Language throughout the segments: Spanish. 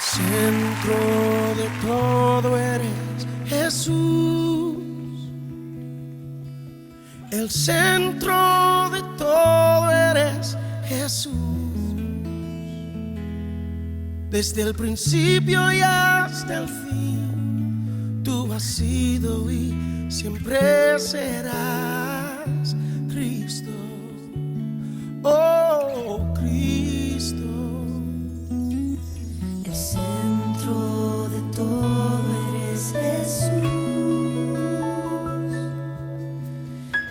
Centro de todo eres Jesús. El centro de todo eres Jesús. Desde el principio y hasta el fin, tú has sido y siempre serás Cristo. Oh, Cristo. El centro de todo eres Jesús.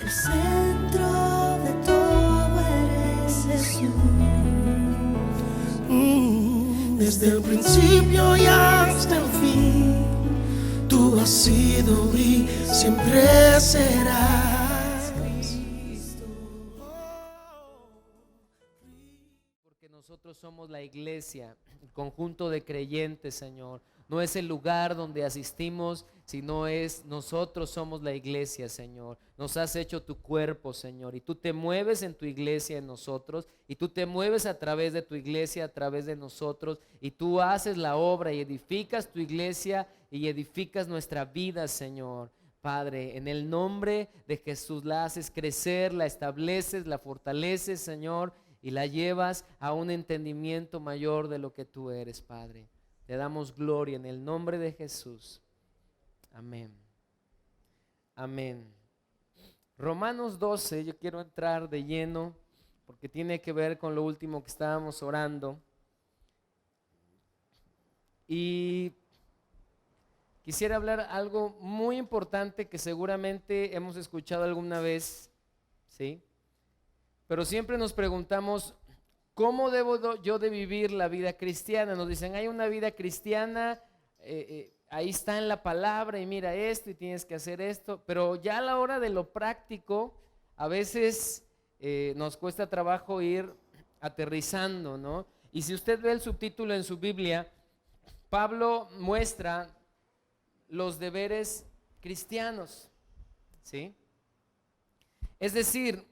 El centro de todo eres Jesús. Desde el principio y hasta el fin, tú has sido y siempre serás Cristo. Porque nosotros somos la iglesia, el conjunto de creyentes, Señor. No es el lugar donde asistimos, sino es nosotros somos la iglesia, Señor. Nos has hecho tu cuerpo, Señor, y tú te mueves en tu iglesia en nosotros, y tú te mueves a través de tu iglesia, a través de nosotros, y tú haces la obra y edificas tu iglesia y edificas nuestra vida, Señor. Padre, en el nombre de Jesús la haces crecer, la estableces, la fortaleces, Señor, y la llevas a un entendimiento mayor de lo que tú eres, Padre. Te damos gloria en el nombre de Jesús. Amén. Amén. Romanos 12, yo quiero entrar de lleno porque tiene que ver con lo último que estábamos orando. Y quisiera hablar algo muy importante que seguramente hemos escuchado alguna vez, ¿sí? Pero siempre nos preguntamos, ¿cómo debo yo de vivir la vida cristiana? Nos dicen, hay una vida cristiana, ahí está en la palabra y mira esto y tienes que hacer esto, pero ya a la hora de lo práctico, a veces nos cuesta trabajo ir aterrizando, ¿no? Y si usted ve el subtítulo en su Biblia, Pablo muestra los deberes cristianos, ¿sí? Es decir,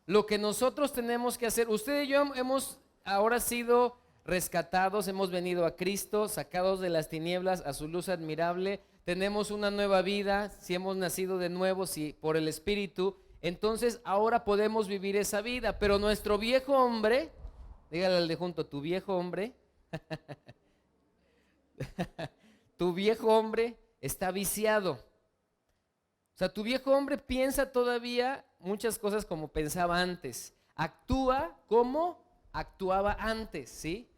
lo que nosotros tenemos que hacer, usted y yo hemos ahora sido rescatados, hemos venido a Cristo, sacados de las tinieblas a su luz admirable, tenemos una nueva vida, si hemos nacido de nuevo, si por el Espíritu, entonces ahora podemos vivir esa vida, pero nuestro viejo hombre, dígale al de junto, tu viejo hombre, tu viejo hombre está viciado. O sea, tu viejo hombre piensa todavía muchas cosas como pensaba antes, actúa como actuaba antes, ¿sí?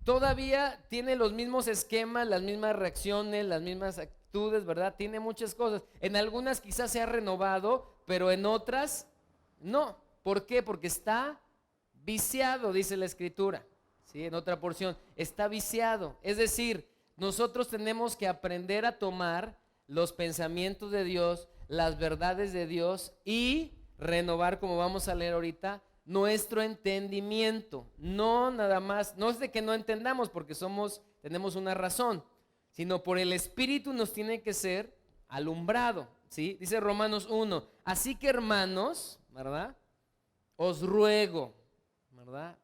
Todavía tiene los mismos esquemas, las mismas reacciones, las mismas actitudes, ¿verdad? Tiene muchas cosas. En algunas quizás se ha renovado, pero en otras no. ¿Por qué? Porque está viciado, dice la Escritura, ¿sí? En otra porción, está viciado. Es decir, nosotros tenemos que aprender a tomar los pensamientos de Dios, las verdades de Dios y renovar, como vamos a leer ahorita, nuestro entendimiento. No nada más, no es de que no entendamos porque tenemos una razón, sino por el Espíritu nos tiene que ser alumbrado, ¿sí? Dice Romanos 1, así que hermanos, ¿verdad? Os ruego, ¿verdad?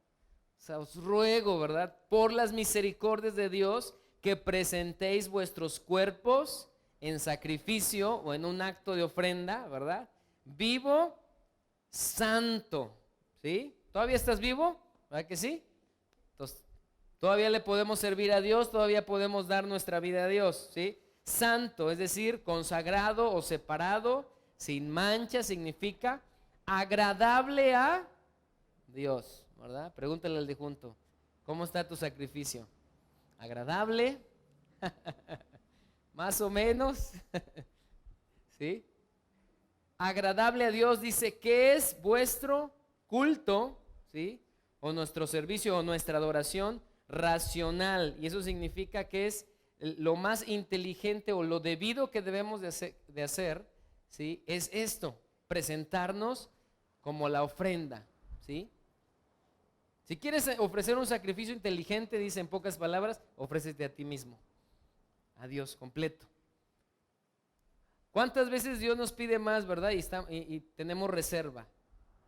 O sea, os ruego, ¿verdad? Por las misericordias de Dios que presentéis vuestros cuerpos en sacrificio o en un acto de ofrenda, ¿verdad? Vivo, santo, ¿sí? ¿Todavía estás vivo? ¿Verdad que sí? Entonces, todavía le podemos servir a Dios, todavía podemos dar nuestra vida a Dios, ¿sí? Santo, es decir, consagrado o separado, sin mancha, significa agradable a Dios, ¿verdad? Pregúntale al de junto, ¿cómo está tu sacrificio? ¿Agradable? Más o menos, ¿sí? Agradable a Dios, dice que es vuestro culto, ¿sí? O nuestro servicio o nuestra adoración racional, y eso significa que es lo más inteligente o lo debido que debemos de hacer, ¿sí? Es esto, presentarnos como la ofrenda, ¿sí? Si quieres ofrecer un sacrificio inteligente, dice en pocas palabras, ofrécete a ti mismo, a Dios completo. ¿Cuántas veces Dios nos pide más, verdad? Y tenemos reserva.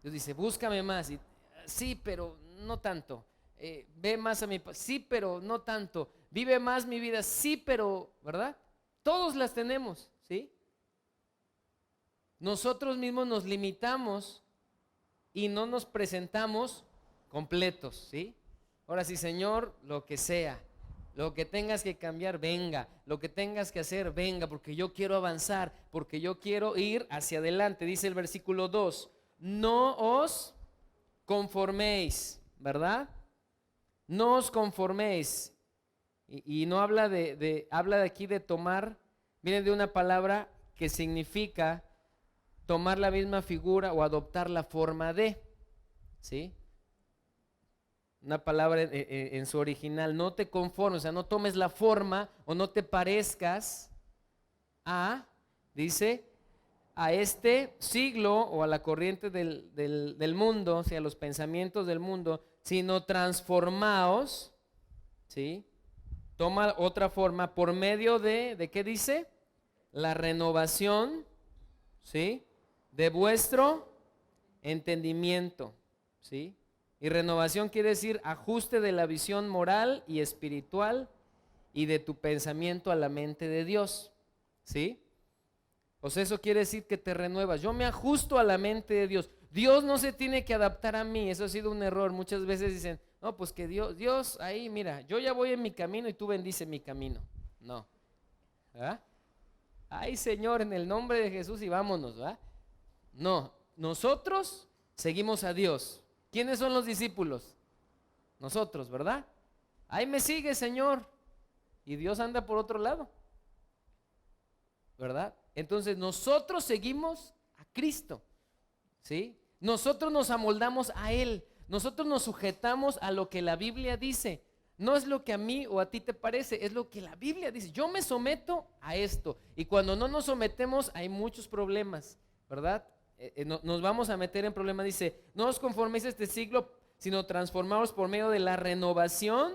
Dios dice, búscame más. Y, sí, pero no tanto. ve más a mi papá, sí, pero no tanto, vive más mi vida, sí, pero, ¿verdad? Todos las tenemos, ¿sí? Nosotros mismos nos limitamos y no nos presentamos completos, ¿sí? Ahora sí, Señor, lo que sea, lo que tengas que cambiar, venga, lo que tengas que hacer, venga, porque yo quiero avanzar, porque yo quiero ir hacia adelante. Dice el versículo 2, no os conforméis, ¿verdad? No os conforméis. Y no habla habla de aquí de tomar, viene de una palabra que significa tomar la misma figura o adoptar la forma de, ¿sí? Una palabra en su original, no te conformes, o sea, no tomes la forma o no te parezcas dice, a este siglo o a la corriente del mundo, o sea, a los pensamientos del mundo, sino transformaos, ¿sí? Toma otra forma por medio ¿de qué dice? La renovación, ¿sí? De vuestro entendimiento, ¿sí? Y renovación quiere decir ajuste de la visión moral y espiritual y de tu pensamiento a la mente de Dios, ¿sí? O sea, eso quiere decir que te renuevas. Yo me ajusto a la mente de Dios. Dios no se tiene que adaptar a mí. Eso ha sido un error. Muchas veces dicen, no, pues que Dios ahí, mira, yo ya voy en mi camino y tú bendice mi camino. No. ¿Verdad? Ay, Señor, en el nombre de Jesús y vámonos, ¿verdad? No, nosotros seguimos a Dios. ¿Quiénes son los discípulos? Nosotros, ¿verdad? Ahí me sigue, Señor. Y Dios anda por otro lado, ¿verdad? Entonces nosotros seguimos a Cristo, ¿sí? Nosotros nos amoldamos a Él. Nosotros nos sujetamos a lo que la Biblia dice. No es lo que a mí o a ti te parece, es lo que la Biblia dice. Yo me someto a esto. Y cuando no nos sometemos hay muchos problemas, ¿verdad? Nos vamos a meter en problemas. Dice, no os conforméis a este siglo, sino transformaos por medio de la renovación,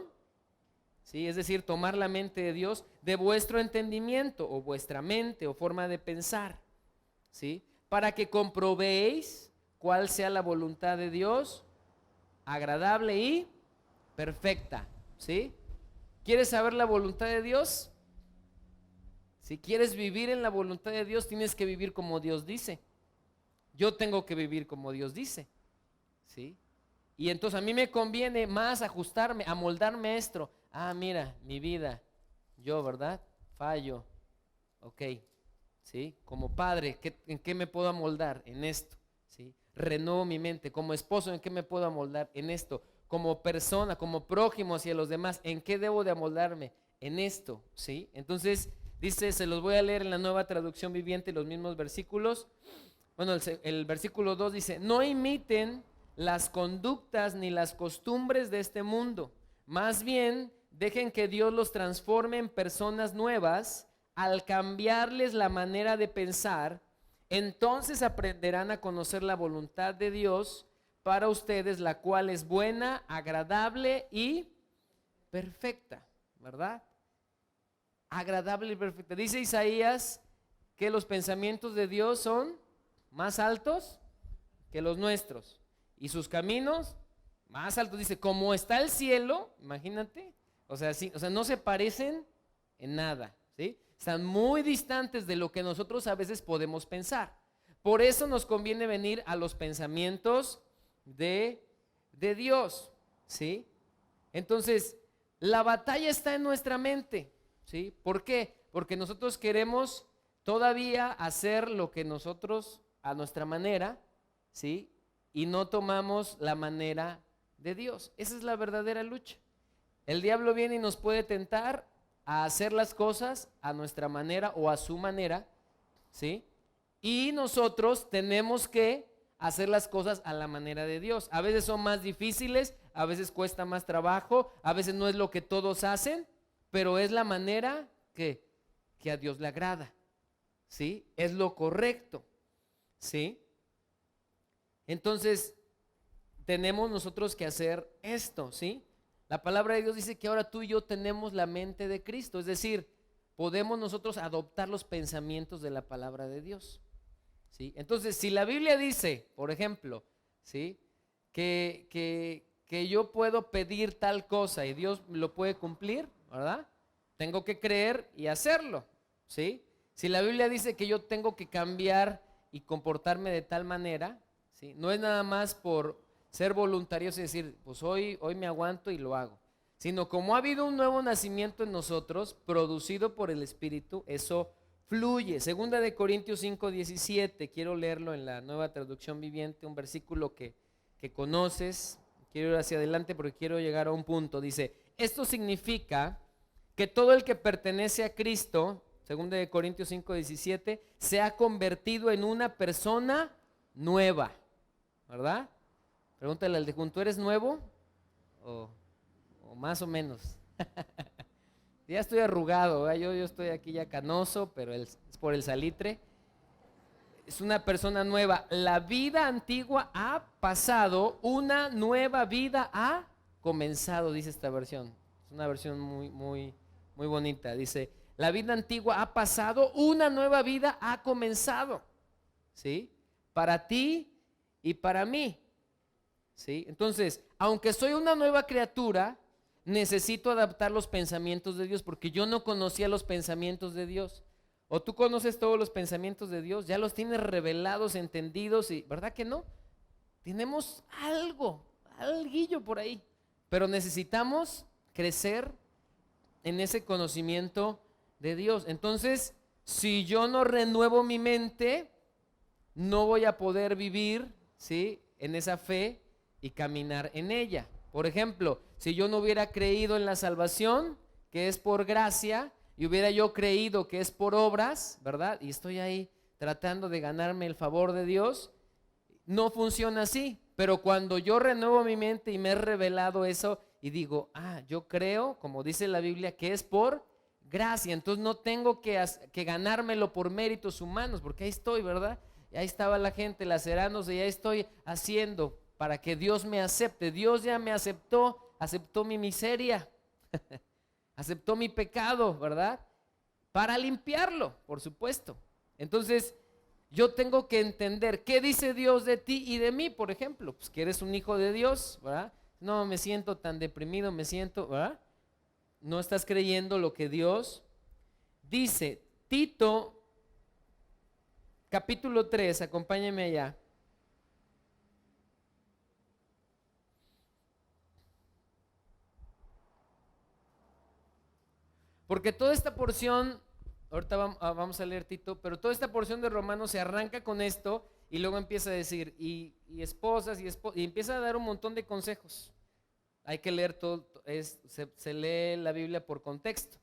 ¿sí? Es decir, tomar la mente de Dios, de vuestro entendimiento o vuestra mente o forma de pensar, ¿sí? Para que comprobéis cuál sea la voluntad de Dios, agradable y perfecta, ¿sí? ¿Quieres saber la voluntad de Dios? Si quieres vivir en la voluntad de Dios, tienes que vivir como Dios dice. Yo tengo que vivir como Dios dice, ¿sí? Y entonces a mí me conviene más ajustarme, amoldarme a esto. Mira, mi vida, yo, ¿verdad? Fallo, ok, ¿sí? Como padre, ¿en qué me puedo amoldar? En esto, ¿sí? Renuevo mi mente. Como esposo, ¿en qué me puedo amoldar? En esto. Como persona, como prójimo hacia los demás, ¿en qué debo de amoldarme? En esto, ¿sí? Entonces, dice, se los voy a leer en la Nueva Traducción Viviente, los mismos versículos. Bueno, el versículo 2 dice, no imiten las conductas ni las costumbres de este mundo, más bien dejen que Dios los transforme en personas nuevas al cambiarles la manera de pensar. Entonces aprenderán a conocer la voluntad de Dios para ustedes, la cual es buena, agradable y perfecta, ¿verdad? Agradable y perfecta. Dice Isaías que los pensamientos de Dios son más altos que los nuestros y sus caminos más altos. Dice, como está el cielo, imagínate, o sea, sí, o sea, no se parecen en nada, ¿sí? Están muy distantes de lo que nosotros a veces podemos pensar. Por eso nos conviene venir a los pensamientos de Dios, ¿sí? Entonces, la batalla está en nuestra mente, ¿sí? ¿Por qué? Porque nosotros queremos todavía hacer lo que nosotros a nuestra manera, ¿sí? Y no tomamos la manera de Dios. Esa es la verdadera lucha. El diablo viene y nos puede tentar a hacer las cosas a nuestra manera o a su manera, ¿sí? Y nosotros tenemos que hacer las cosas a la manera de Dios. A veces son más difíciles, a veces cuesta más trabajo, a veces no es lo que todos hacen, pero es la manera que a Dios le agrada, ¿sí? Es lo correcto, ¿sí? Entonces, tenemos nosotros que hacer esto, ¿sí? La palabra de Dios dice que ahora tú y yo tenemos la mente de Cristo, es decir, podemos nosotros adoptar los pensamientos de la palabra de Dios, ¿sí? Entonces, si la Biblia dice, por ejemplo, ¿sí? que que yo puedo pedir tal cosa y Dios lo puede cumplir, ¿verdad? Tengo que creer y hacerlo, ¿sí? Si la Biblia dice que yo tengo que cambiar y comportarme de tal manera, ¿sí? No es nada más por ser voluntarioso y decir, pues hoy me aguanto y lo hago, sino como ha habido un nuevo nacimiento en nosotros, producido por el Espíritu, eso fluye. Segunda de Corintios 5:17, quiero leerlo en la Nueva Traducción Viviente, un versículo que conoces. Quiero ir hacia adelante porque quiero llegar a un punto. Dice, esto significa que todo el que pertenece a Cristo, segunda de Corintios 5:17, se ha convertido en una persona nueva, ¿verdad? Pregúntale al de junto, ¿eres nuevo? O más o menos. Ya estoy arrugado, ¿verdad? Yo estoy aquí ya canoso, pero es por el salitre. Es una persona nueva. La vida antigua ha pasado, una nueva vida ha comenzado, dice esta versión. Es una versión muy bonita. Dice, la vida antigua ha pasado, una nueva vida ha comenzado. ¿Sí? Para ti y para mí. ¿Sí? Entonces, aunque soy una nueva criatura, necesito adaptar los pensamientos de Dios porque yo no conocía los pensamientos de Dios. ¿O tú conoces todos los pensamientos de Dios? ¿Ya los tienes revelados, entendidos? Y ¿verdad que no? Tenemos alguillo por ahí. Pero necesitamos crecer en ese conocimiento de Dios. Entonces, si yo no renuevo mi mente, no voy a poder vivir, ¿sí?, en esa fe y caminar en ella. Por ejemplo, si yo no hubiera creído en la salvación, que es por gracia, y hubiera yo creído que es por obras, ¿verdad? Y estoy ahí tratando de ganarme el favor de Dios, no funciona así. Pero cuando yo renuevo mi mente y me he revelado eso y digo, yo creo, como dice la Biblia, que es por gracia, entonces no tengo que ganármelo por méritos humanos, porque ahí estoy, ¿verdad? Y ahí estaba la gente lacerándose y ahí estoy haciendo para que Dios me acepte. Dios ya me aceptó mi miseria. Aceptó mi pecado, ¿verdad? Para limpiarlo, por supuesto. Entonces, yo tengo que entender qué dice Dios de ti y de mí, por ejemplo. Pues que eres un hijo de Dios, ¿verdad? No me siento tan deprimido, ¿verdad? No estás creyendo lo que Dios dice. Tito, capítulo 3, acompáñame allá. Porque toda esta porción, ahorita vamos a leer Tito, pero toda esta porción de Romanos se arranca con esto y luego empieza a decir, y esposas, y empieza a dar un montón de consejos. Hay que leer todo, se lee la Biblia por contexto.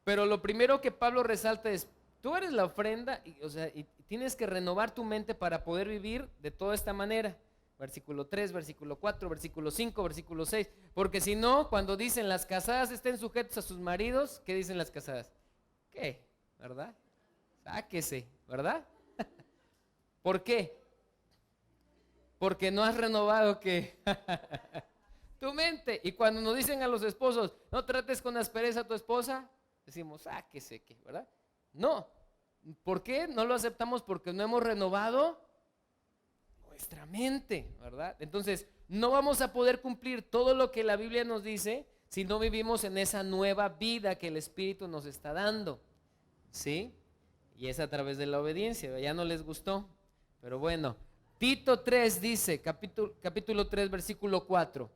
Pero lo primero que Pablo resalta es, tú eres la ofrenda, y tienes que renovar tu mente para poder vivir de toda esta manera. Versículo 3, versículo 4, versículo 5, versículo 6. Porque si no, cuando dicen las casadas estén sujetos a sus maridos, ¿qué dicen las casadas? ¿Qué? ¿Verdad? Sáquese, ¿verdad? ¿Por qué? Porque no has renovado ¿qué? Tu mente. Y cuando nos dicen a los esposos, no trates con aspereza a tu esposa, decimos, sáquese, ¿qué? ¿Verdad? No. ¿Por qué? No lo aceptamos porque no hemos renovado nuestra mente, ¿verdad? Entonces, no vamos a poder cumplir todo lo que la Biblia nos dice si no vivimos en esa nueva vida que el Espíritu nos está dando, ¿sí? Y es a través de la obediencia. Ya no les gustó, pero bueno. Tito 3 dice, capítulo 3, versículo 4.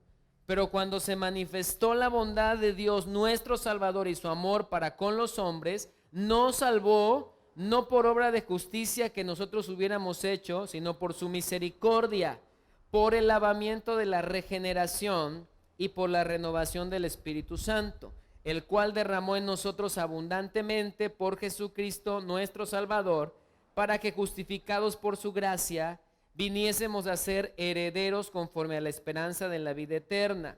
Pero cuando se manifestó la bondad de Dios nuestro Salvador y su amor para con los hombres, nos salvó no por obra de justicia que nosotros hubiéramos hecho, sino por su misericordia, por el lavamiento de la regeneración y por la renovación del Espíritu Santo, el cual derramó en nosotros abundantemente por Jesucristo nuestro Salvador, para que justificados por su gracia, viniésemos a ser herederos conforme a la esperanza de la vida eterna.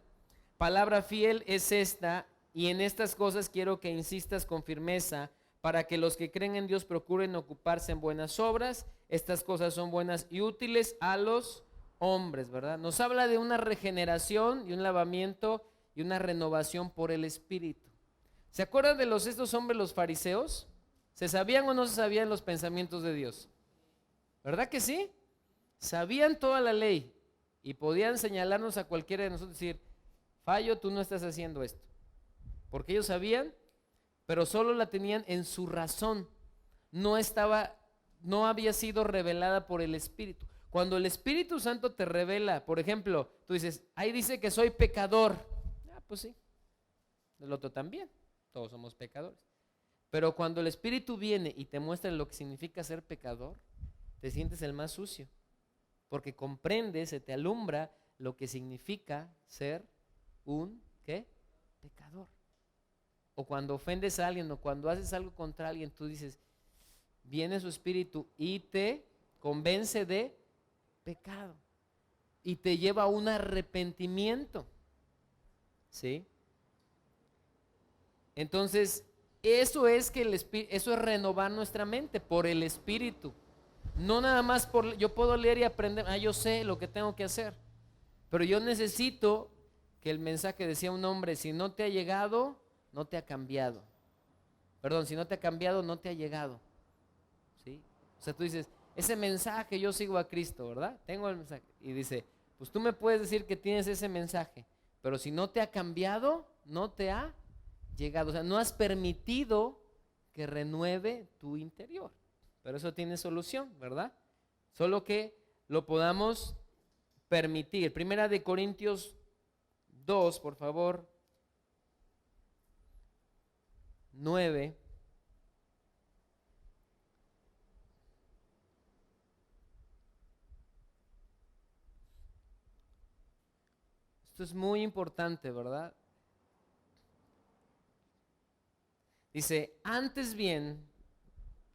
Palabra fiel es esta, y en estas cosas quiero que insistas con firmeza, para que los que creen en Dios procuren ocuparse en buenas obras. Estas cosas son buenas y útiles a los hombres, ¿verdad? Nos habla de una regeneración y un lavamiento y una renovación por el Espíritu. ¿Se acuerdan de estos hombres, los fariseos? ¿Se sabían o no se sabían los pensamientos de Dios? ¿Verdad que sí? Sabían toda la ley, Y podían señalarnos a cualquiera de nosotros y decir, Fallo, tú no estás haciendo esto. Porque ellos sabían, pero solo la tenían en su razón. No había sido revelada por el Espíritu. Cuando el Espíritu Santo te revela, por ejemplo, tú dices, ahí dice que soy pecador. Pues sí, el otro también, todos somos pecadores. Pero cuando el Espíritu viene y te muestra lo que significa ser pecador, te sientes el más sucio, porque comprendes, se te alumbra lo que significa ser un, ¿qué? Pecador. O cuando ofendes a alguien o cuando haces algo contra alguien, tú dices, viene su Espíritu y te convence de pecado y te lleva a un arrepentimiento, ¿sí? Entonces, eso es renovar nuestra mente por el Espíritu. No nada más yo puedo leer y aprender, yo sé lo que tengo que hacer, pero yo necesito que el mensaje, decía un hombre, si no te ha llegado, no te ha cambiado. Perdón, si no te ha cambiado, no te ha llegado. ¿Sí? O sea, tú dices, ese mensaje, yo sigo a Cristo, ¿verdad? Tengo el mensaje. Y dice, pues tú me puedes decir que tienes ese mensaje, pero si no te ha cambiado, no te ha llegado. O sea, no has permitido que renueve tu interior. Pero eso tiene solución, ¿verdad? Solo que lo podamos permitir. Primera de Corintios 2, por favor. 9. Esto es muy importante, ¿verdad? Dice, antes bien,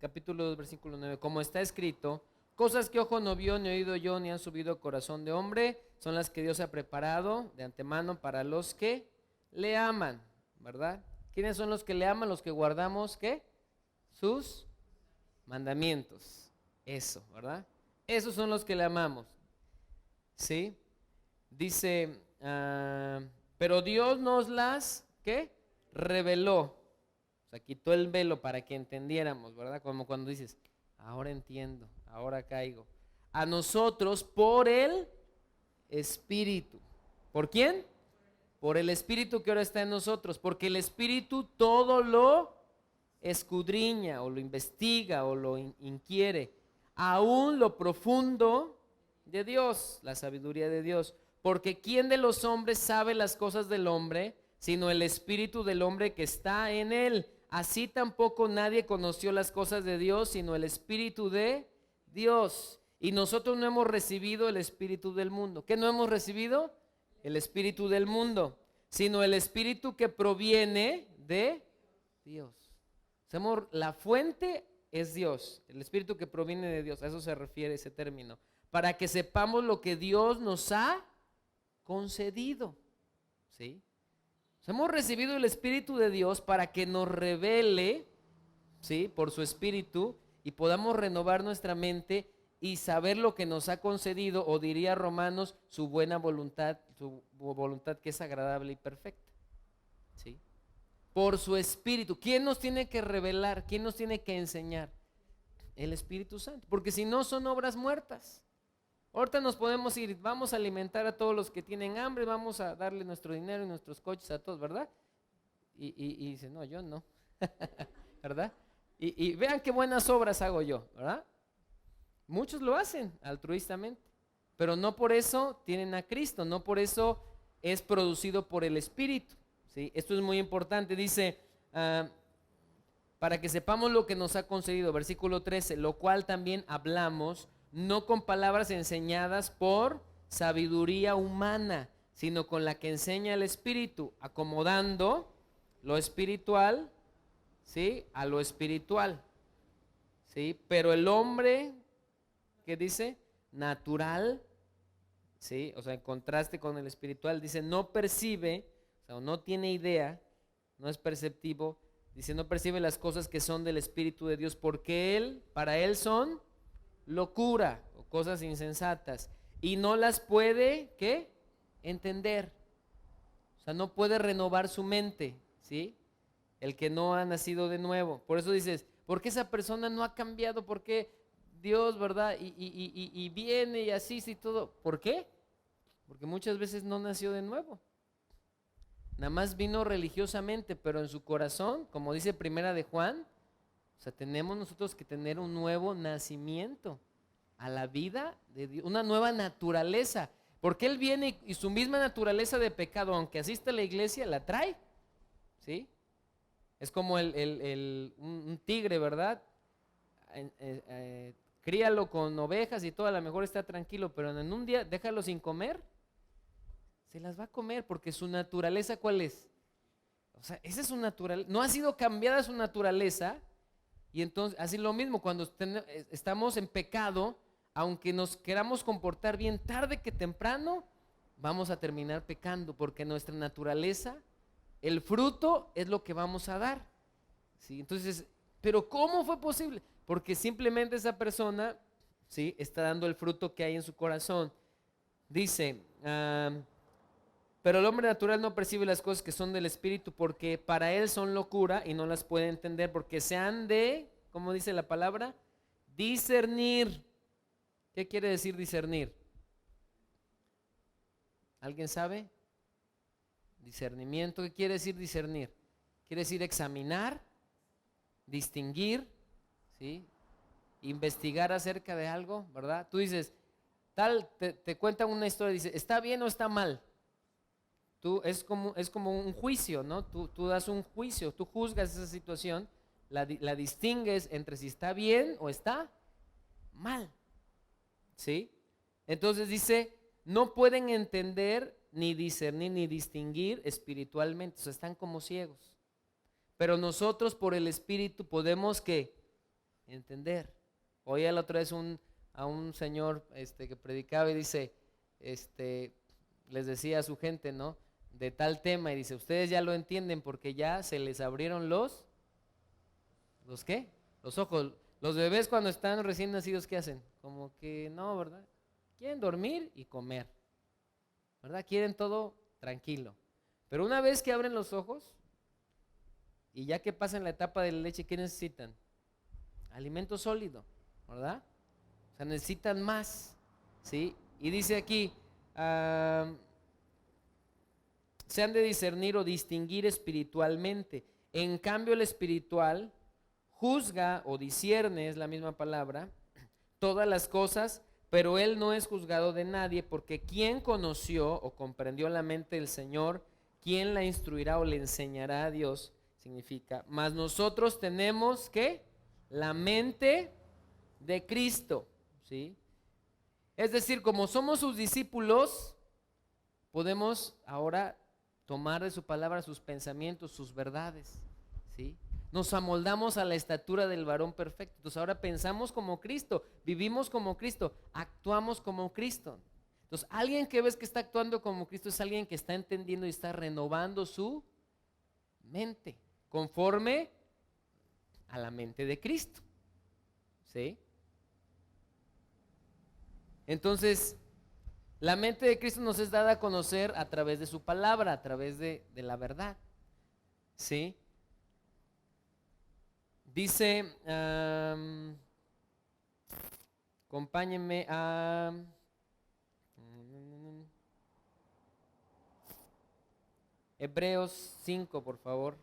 capítulo 2, versículo 9, como está escrito, cosas que ojo no vio, ni oído yo, ni han subido a corazón de hombre, son las que Dios ha preparado de antemano para los que le aman, ¿verdad? ¿Quiénes son los que le aman? Los que guardamos, ¿qué? Sus mandamientos. Eso, ¿verdad? Esos son los que le amamos. ¿Sí? Dice, pero Dios nos las, ¿qué? Reveló. O sea, quitó el velo para que entendiéramos, ¿verdad? Como cuando dices, ahora entiendo, ahora caigo. A nosotros por el Espíritu. ¿Por quién? Por el Espíritu que ahora está en nosotros. Porque el Espíritu todo lo escudriña o lo investiga o lo inquiere. Aún lo profundo de Dios, la sabiduría de Dios. Porque ¿quién de los hombres sabe las cosas del hombre, sino el Espíritu del hombre que está en él? Así tampoco nadie conoció las cosas de Dios, sino el Espíritu de Dios. Y nosotros no hemos recibido el espíritu del mundo. ¿Qué no hemos recibido? El espíritu del mundo, sino el espíritu que proviene de Dios. La fuente es Dios, el espíritu que proviene de Dios. A eso se refiere ese término. Para que sepamos lo que Dios nos ha concedido. ¿Sí? Hemos recibido el Espíritu de Dios para que nos revele, ¿sí? Por su Espíritu, y podamos renovar nuestra mente y saber lo que nos ha concedido, o diría Romanos, su buena voluntad, su voluntad que es agradable y perfecta. ¿Sí? Por su Espíritu. ¿Quién nos tiene que revelar? ¿Quién nos tiene que enseñar? El Espíritu Santo. Porque si no, son obras muertas. Ahorita nos podemos ir, vamos a alimentar a todos los que tienen hambre, vamos a darle nuestro dinero y nuestros coches a todos, ¿verdad? Y dice, no, yo no, ¿verdad? Y vean qué buenas obras hago yo, ¿verdad? Muchos lo hacen altruistamente, pero no por eso tienen a Cristo, no por eso es producido por el Espíritu, ¿sí? Esto es muy importante, dice, para que sepamos lo que nos ha concedido, versículo 13, lo cual también hablamos, no con palabras enseñadas por sabiduría humana, sino con la que enseña el Espíritu, acomodando lo espiritual, ¿sí? A lo espiritual, ¿sí? Pero el hombre, ¿qué dice? Natural, ¿sí? O sea, en contraste con el espiritual, dice, no percibe, o sea, no tiene idea, no es perceptivo, dice, no percibe las cosas que son del Espíritu de Dios, porque para él son locura o cosas insensatas, y no las puede, ¿qué? Entender. O sea, no puede renovar su mente, ¿sí? El que no ha nacido de nuevo. Por eso dices, ¿por qué esa persona no ha cambiado? ¿Por qué Dios, verdad? Y viene y asiste y todo. ¿Por qué? porque muchas veces no nació de nuevo. Nada más vino religiosamente, pero en su corazón, como dice Primera de Juan, o sea, tenemos nosotros que tener un nuevo nacimiento a la vida de Dios, una nueva naturaleza, porque Él viene y su misma naturaleza de pecado, aunque asiste a la iglesia, la trae, ¿sí? Es como un tigre, ¿verdad? Críalo con ovejas y todo, a lo mejor está tranquilo, pero en un día déjalo sin comer, se las va a comer, porque su naturaleza, ¿cuál es? O sea, esa es su naturaleza, no ha sido cambiada su naturaleza. Y entonces, así lo mismo, cuando estamos en pecado, aunque nos queramos comportar bien tarde que temprano, vamos a terminar pecando, porque nuestra naturaleza, el fruto es lo que vamos a dar, ¿sí? Entonces, ¿pero cómo fue posible? Porque simplemente esa persona, ¿sí?, está dando el fruto que hay en su corazón. Dice, pero el hombre natural no percibe las cosas que son del Espíritu, porque para él son locura y no las puede entender, porque se han de, ¿cómo dice la palabra? Discernir. ¿Qué quiere decir discernir? ¿Alguien sabe? Discernimiento. ¿Qué quiere decir discernir? Quiere decir examinar, distinguir, ¿sí? Investigar acerca de algo, ¿verdad? Tú dices, te cuentan una historia, dice, ¿está bien o está mal? Es como un juicio, ¿no? Tú das un juicio, tú juzgas esa situación, la distingues entre si está bien o está mal, ¿sí? Entonces dice, no pueden entender, ni discernir, ni distinguir espiritualmente, o sea, están como ciegos. Pero nosotros por el Espíritu podemos, ¿qué? Entender. Oía la otra vez a un señor que predicaba y dice, les decía a su gente, ¿no?, de tal tema, y dice, ustedes ya lo entienden porque ya se les abrieron ¿los qué? Los ojos. Los bebés cuando están recién nacidos, ¿qué hacen? Como que no, ¿verdad? Quieren dormir y comer, ¿verdad? Quieren todo tranquilo. Pero una vez que abren los ojos y ya que pasan la etapa de la leche, ¿qué necesitan? Alimento sólido, ¿verdad? O sea, necesitan más, ¿sí? Y dice aquí, se han de discernir o distinguir espiritualmente. En cambio, el espiritual juzga o discierne, es la misma palabra, todas las cosas, pero él no es juzgado de nadie, porque ¿quién conoció o comprendió la mente del Señor? ¿Quién la instruirá o le enseñará a Dios? Significa, mas nosotros tenemos, ¿qué? La mente de Cristo, ¿sí? Es decir, como somos sus discípulos, podemos ahora tomar de su palabra sus pensamientos, sus verdades, ¿sí? Nos amoldamos a la estatura del varón perfecto. Entonces ahora pensamos como Cristo, vivimos como Cristo, actuamos como Cristo. Entonces alguien que ves que está actuando como Cristo es alguien que está entendiendo y está renovando su mente conforme a la mente de Cristo, ¿sí? Entonces, la mente de Cristo nos es dada a conocer a través de su palabra, a través de la verdad, ¿sí? Dice, acompáñenme a Hebreos 5, por favor.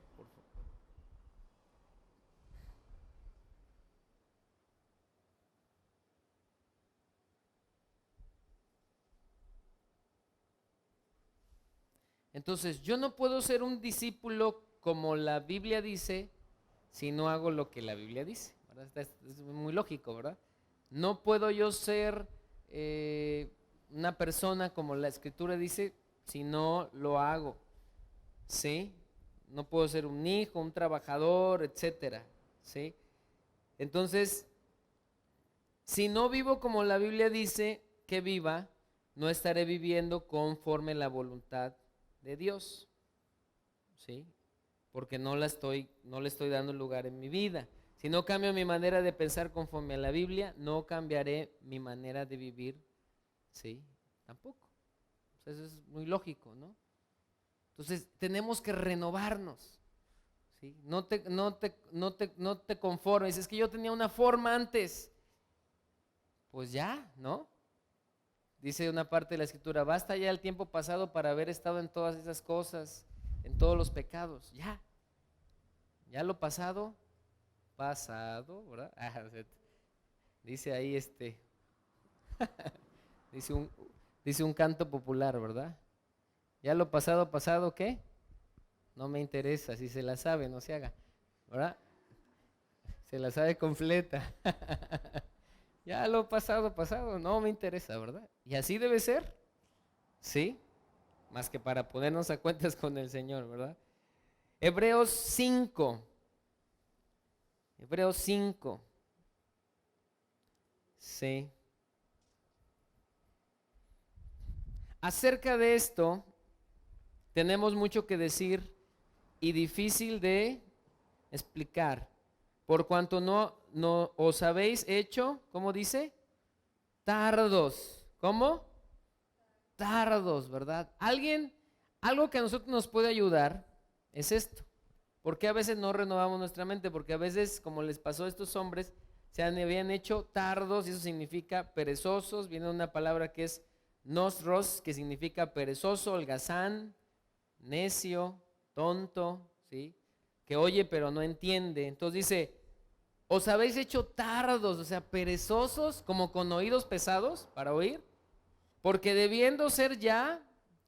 Entonces, yo no puedo ser un discípulo como la Biblia dice si no hago lo que la Biblia dice, ¿verdad? Es muy lógico, ¿verdad? No puedo yo ser una persona como la Escritura dice si no lo hago, ¿sí? No puedo ser un hijo, un trabajador, etcétera, ¿sí? Entonces, si no vivo como la Biblia dice que viva, no estaré viviendo conforme la voluntad de Dios, ¿sí? Porque no le estoy dando lugar en mi vida. Si no cambio mi manera de pensar conforme a la Biblia, no cambiaré mi manera de vivir, ¿sí? Tampoco. O sea, eso es muy lógico, ¿no? Entonces tenemos que renovarnos, ¿sí? No te conformes. Es que yo tenía una forma antes. Pues ya, ¿no? dice una parte de la escritura, basta ya el tiempo pasado para haber estado en todas esas cosas, en todos los pecados. Ya lo pasado, ¿verdad? Dice ahí dice un canto popular, ¿verdad? Ya lo pasado, ¿qué? No me interesa, si se la sabe, no se haga, ¿verdad? Se la sabe completa. Ya lo pasado, no me interesa, ¿verdad? Y así debe ser, ¿sí? Más que para ponernos a cuentas con el Señor, ¿verdad? Hebreos 5. Sí. Acerca de esto, tenemos mucho que decir y difícil de explicar, por cuanto no os habéis hecho, ¿cómo dice? Tardos. ¿Cómo? Tardos, ¿verdad? Algo que a nosotros nos puede ayudar es esto. ¿Por qué a veces no renovamos nuestra mente? Porque a veces, como les pasó a estos hombres, se habían hecho tardos, y eso significa perezosos. Viene una palabra que es nosros, que significa perezoso, holgazán, necio, tonto, ¿sí? Que oye pero no entiende. Entonces dice, os habéis hecho tardos, o sea, perezosos, como con oídos pesados para oír, porque debiendo ser ya,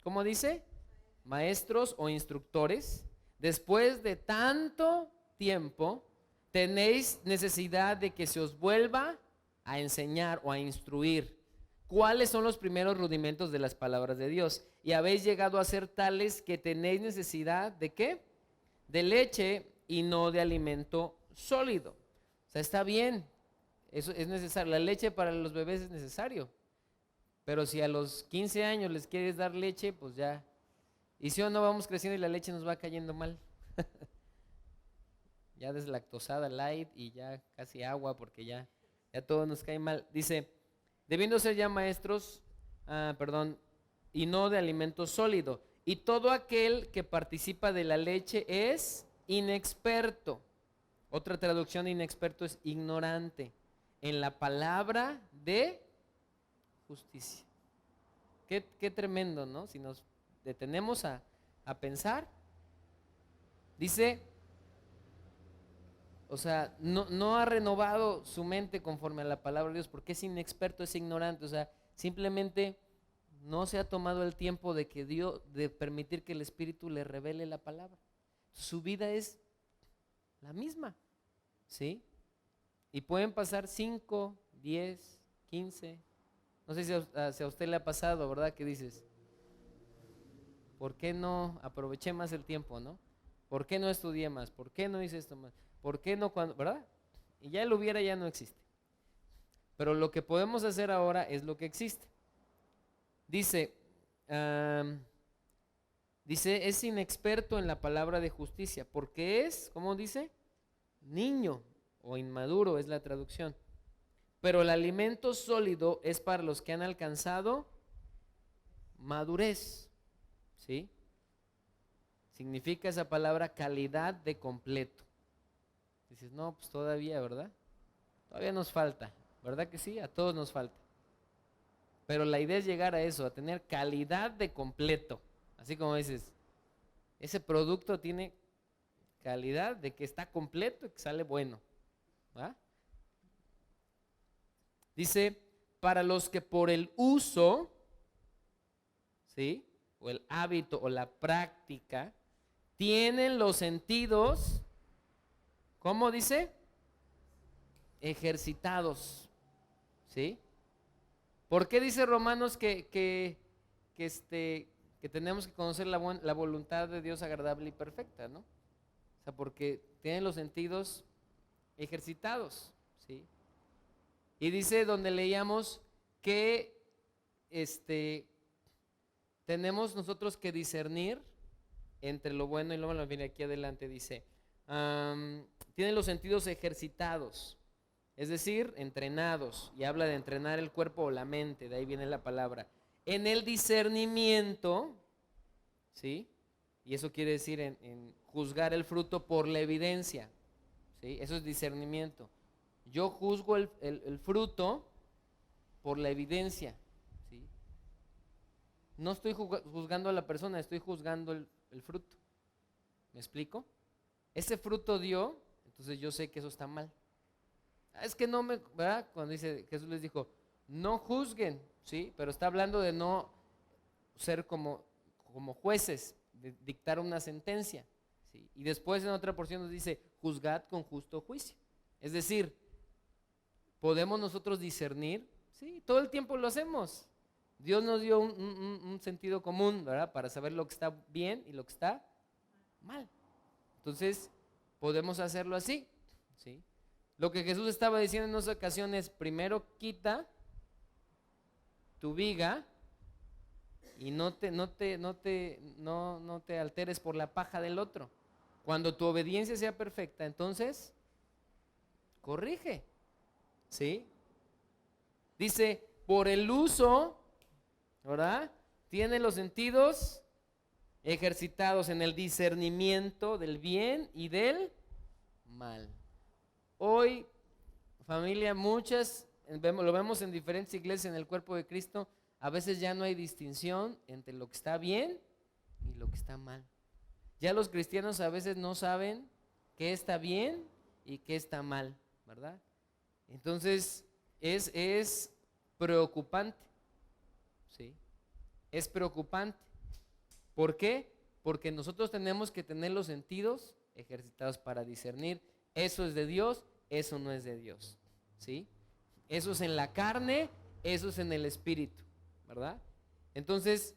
¿cómo dice? Maestros o instructores, después de tanto tiempo, tenéis necesidad de que se os vuelva a enseñar o a instruir cuáles son los primeros rudimentos de las palabras de Dios. Y habéis llegado a ser tales que tenéis necesidad ¿de qué? De leche y no de alimento sólido. O sea, está bien, eso es necesario. La leche para los bebés es necesario. Pero si a los 15 años les quieres dar leche, pues ya. Y si o no vamos creciendo y la leche nos va cayendo mal. Ya deslactosada, light y ya casi agua porque ya todo nos cae mal. Dice, debiendo ser ya maestros, y no de alimento sólido. Y todo aquel que participa de la leche es inexperto. Otra traducción de inexperto es ignorante en la palabra de justicia. Qué tremendo, ¿no? Si nos detenemos a pensar, dice, o sea, no ha renovado su mente conforme a la palabra de Dios, porque es inexperto, es ignorante, o sea, simplemente no se ha tomado el tiempo de permitir que el Espíritu le revele la palabra. Su vida es la misma, ¿sí? Y pueden pasar 5, 10, 15, no sé si a usted le ha pasado, ¿verdad? Que dices, ¿por qué no aproveché más el tiempo, no? ¿Por qué no estudié más? ¿Por qué no hice esto más? ¿Por qué no cuando, verdad? Y ya el hubiera ya no existe. Pero lo que podemos hacer ahora es lo que existe. Dice, es inexperto en la palabra de justicia, porque es, ¿cómo dice? Niño o inmaduro es la traducción. Pero el alimento sólido es para los que han alcanzado madurez, ¿sí? Significa esa palabra calidad de completo. Dices, no, pues todavía, ¿verdad? Todavía nos falta, ¿verdad que sí? A todos nos falta. Pero la idea es llegar a eso, a tener calidad de completo. Así como dices, ese producto tiene calidad de que está completo y que sale bueno, ¿verdad? Dice, para los que por el uso, ¿sí? O el hábito o la práctica, tienen los sentidos, ¿cómo dice? Ejercitados, ¿sí? ¿Por qué dice Romanos que tenemos que conocer la voluntad de Dios agradable y perfecta, ¿no? O sea, porque tienen los sentidos ejercitados, ¿sí? Y dice donde leíamos que tenemos nosotros que discernir entre lo bueno y lo malo. Viene aquí adelante, dice, tienen los sentidos ejercitados, es decir, entrenados, y habla de entrenar el cuerpo o la mente, de ahí viene la palabra, en el discernimiento, ¿sí? Y eso quiere decir en juzgar el fruto por la evidencia, ¿sí? Eso es discernimiento. Yo juzgo el fruto por la evidencia, ¿sí? no estoy juzgando a la persona, estoy juzgando el fruto. ¿Me explico? Ese fruto dio, entonces yo sé que eso está mal. Es que no me, ¿verdad? Cuando dice, Jesús les dijo, no juzguen, ¿sí? Pero está hablando de no ser como jueces, de dictar una sentencia, ¿sí? Y después en otra porción nos dice, juzgad con justo juicio. Es decir, ¿podemos nosotros discernir? Sí, todo el tiempo lo hacemos. Dios nos dio un sentido común, ¿verdad? Para saber lo que está bien y lo que está mal. Entonces, podemos hacerlo así, ¿sí? Lo que Jesús estaba diciendo en unas ocasiones, primero quita tu viga y no te alteres por la paja del otro. Cuando tu obediencia sea perfecta, entonces corrige, ¿sí? Dice, por el uso, ¿verdad? Tiene los sentidos ejercitados en el discernimiento del bien y del mal. Hoy, familia, lo vemos en diferentes iglesias en el cuerpo de Cristo, a veces ya no hay distinción entre lo que está bien y lo que está mal. Ya los cristianos a veces no saben qué está bien y qué está mal, ¿verdad? Entonces, es preocupante, ¿sí? Es preocupante. ¿Por qué? Porque nosotros tenemos que tener los sentidos ejercitados para discernir. Eso es de Dios, eso no es de Dios, ¿sí? Eso es en la carne, eso es en el espíritu, ¿verdad? Entonces,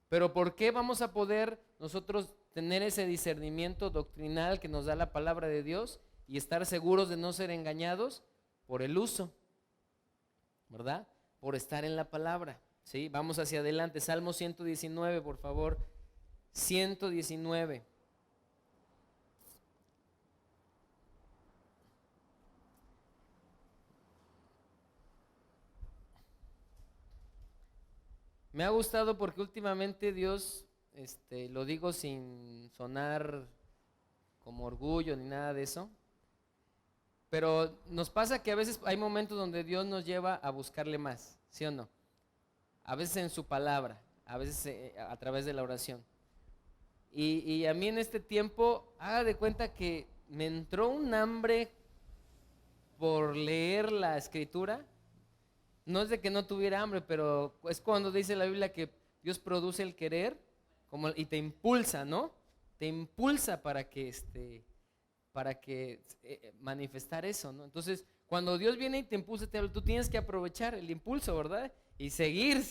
¿pero por qué vamos a poder nosotros tener ese discernimiento doctrinal que nos da la palabra de Dios y estar seguros de no ser engañados? Por el uso, ¿verdad? Por estar en la palabra, ¿sí? Vamos hacia adelante, Salmo 119, por favor, 119. Me ha gustado porque últimamente Dios, lo digo sin sonar como orgullo ni nada de eso, pero nos pasa que a veces hay momentos donde Dios nos lleva a buscarle más, ¿sí o no? A veces en su palabra, a veces a través de la oración. Y a mí en este tiempo, haga de cuenta que me entró un hambre por leer la escritura. No es de que no tuviera hambre, pero es cuando dice la Biblia que Dios produce el querer y te impulsa, ¿no? Te impulsa para que manifestar eso, ¿no? Entonces, cuando Dios viene y te impulsa, tú tienes que aprovechar el impulso, ¿verdad? Y seguir,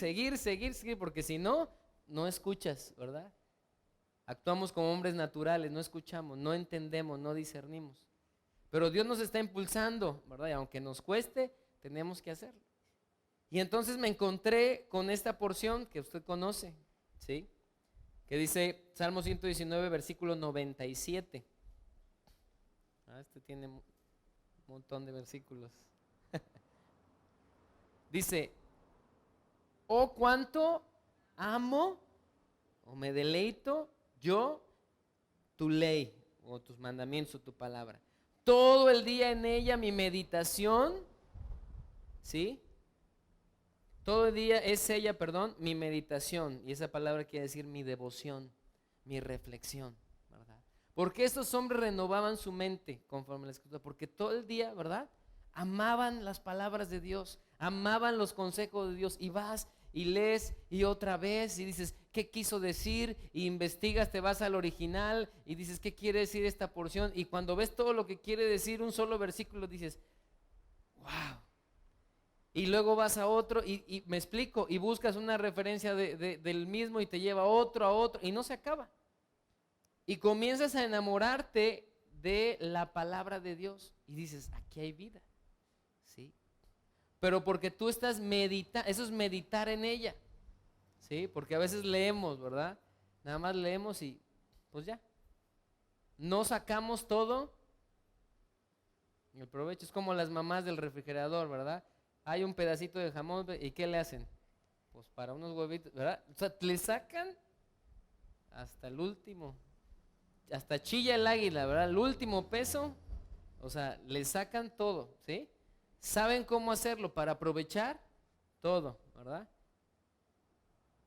porque si no, no escuchas, ¿verdad? Actuamos como hombres naturales, no escuchamos, no entendemos, no discernimos. Pero Dios nos está impulsando, ¿verdad? Y aunque nos cueste, tenemos que hacerlo. Y entonces me encontré con esta porción que usted conoce, ¿sí? Que dice Salmo 119, versículo 97. Este tiene un montón de versículos. Dice, oh, cuánto amo o me deleito yo tu ley o tus mandamientos o tu palabra. Todo el día en ella mi meditación, ¿sí? Todo el día es ella, mi meditación. Y esa palabra quiere decir mi devoción, mi reflexión, ¿verdad? Porque estos hombres renovaban su mente conforme a la escritura. Porque todo el día, ¿verdad? Amaban las palabras de Dios, amaban los consejos de Dios. Y vas y lees y otra vez y dices, ¿qué quiso decir? Y investigas, te vas al original y dices, ¿qué quiere decir esta porción? Y cuando ves todo lo que quiere decir un solo versículo, dices, wow. Y luego vas a otro y me explico, y buscas una referencia del mismo y te lleva a otro y no se acaba. Y comienzas a enamorarte de la palabra de Dios y dices, aquí hay vida, ¿sí? Pero porque tú estás meditando, eso es meditar en ella, ¿sí? Porque a veces leemos, ¿verdad? Nada más leemos y pues ya. No sacamos todo. El provecho es como las mamás del refrigerador, ¿verdad? Hay un pedacito de jamón y ¿qué le hacen? Pues para unos huevitos, ¿verdad? O sea, le sacan hasta el último, hasta chilla el águila, ¿verdad? El último peso, o sea, le sacan todo, ¿sí? Saben cómo hacerlo para aprovechar todo, ¿verdad?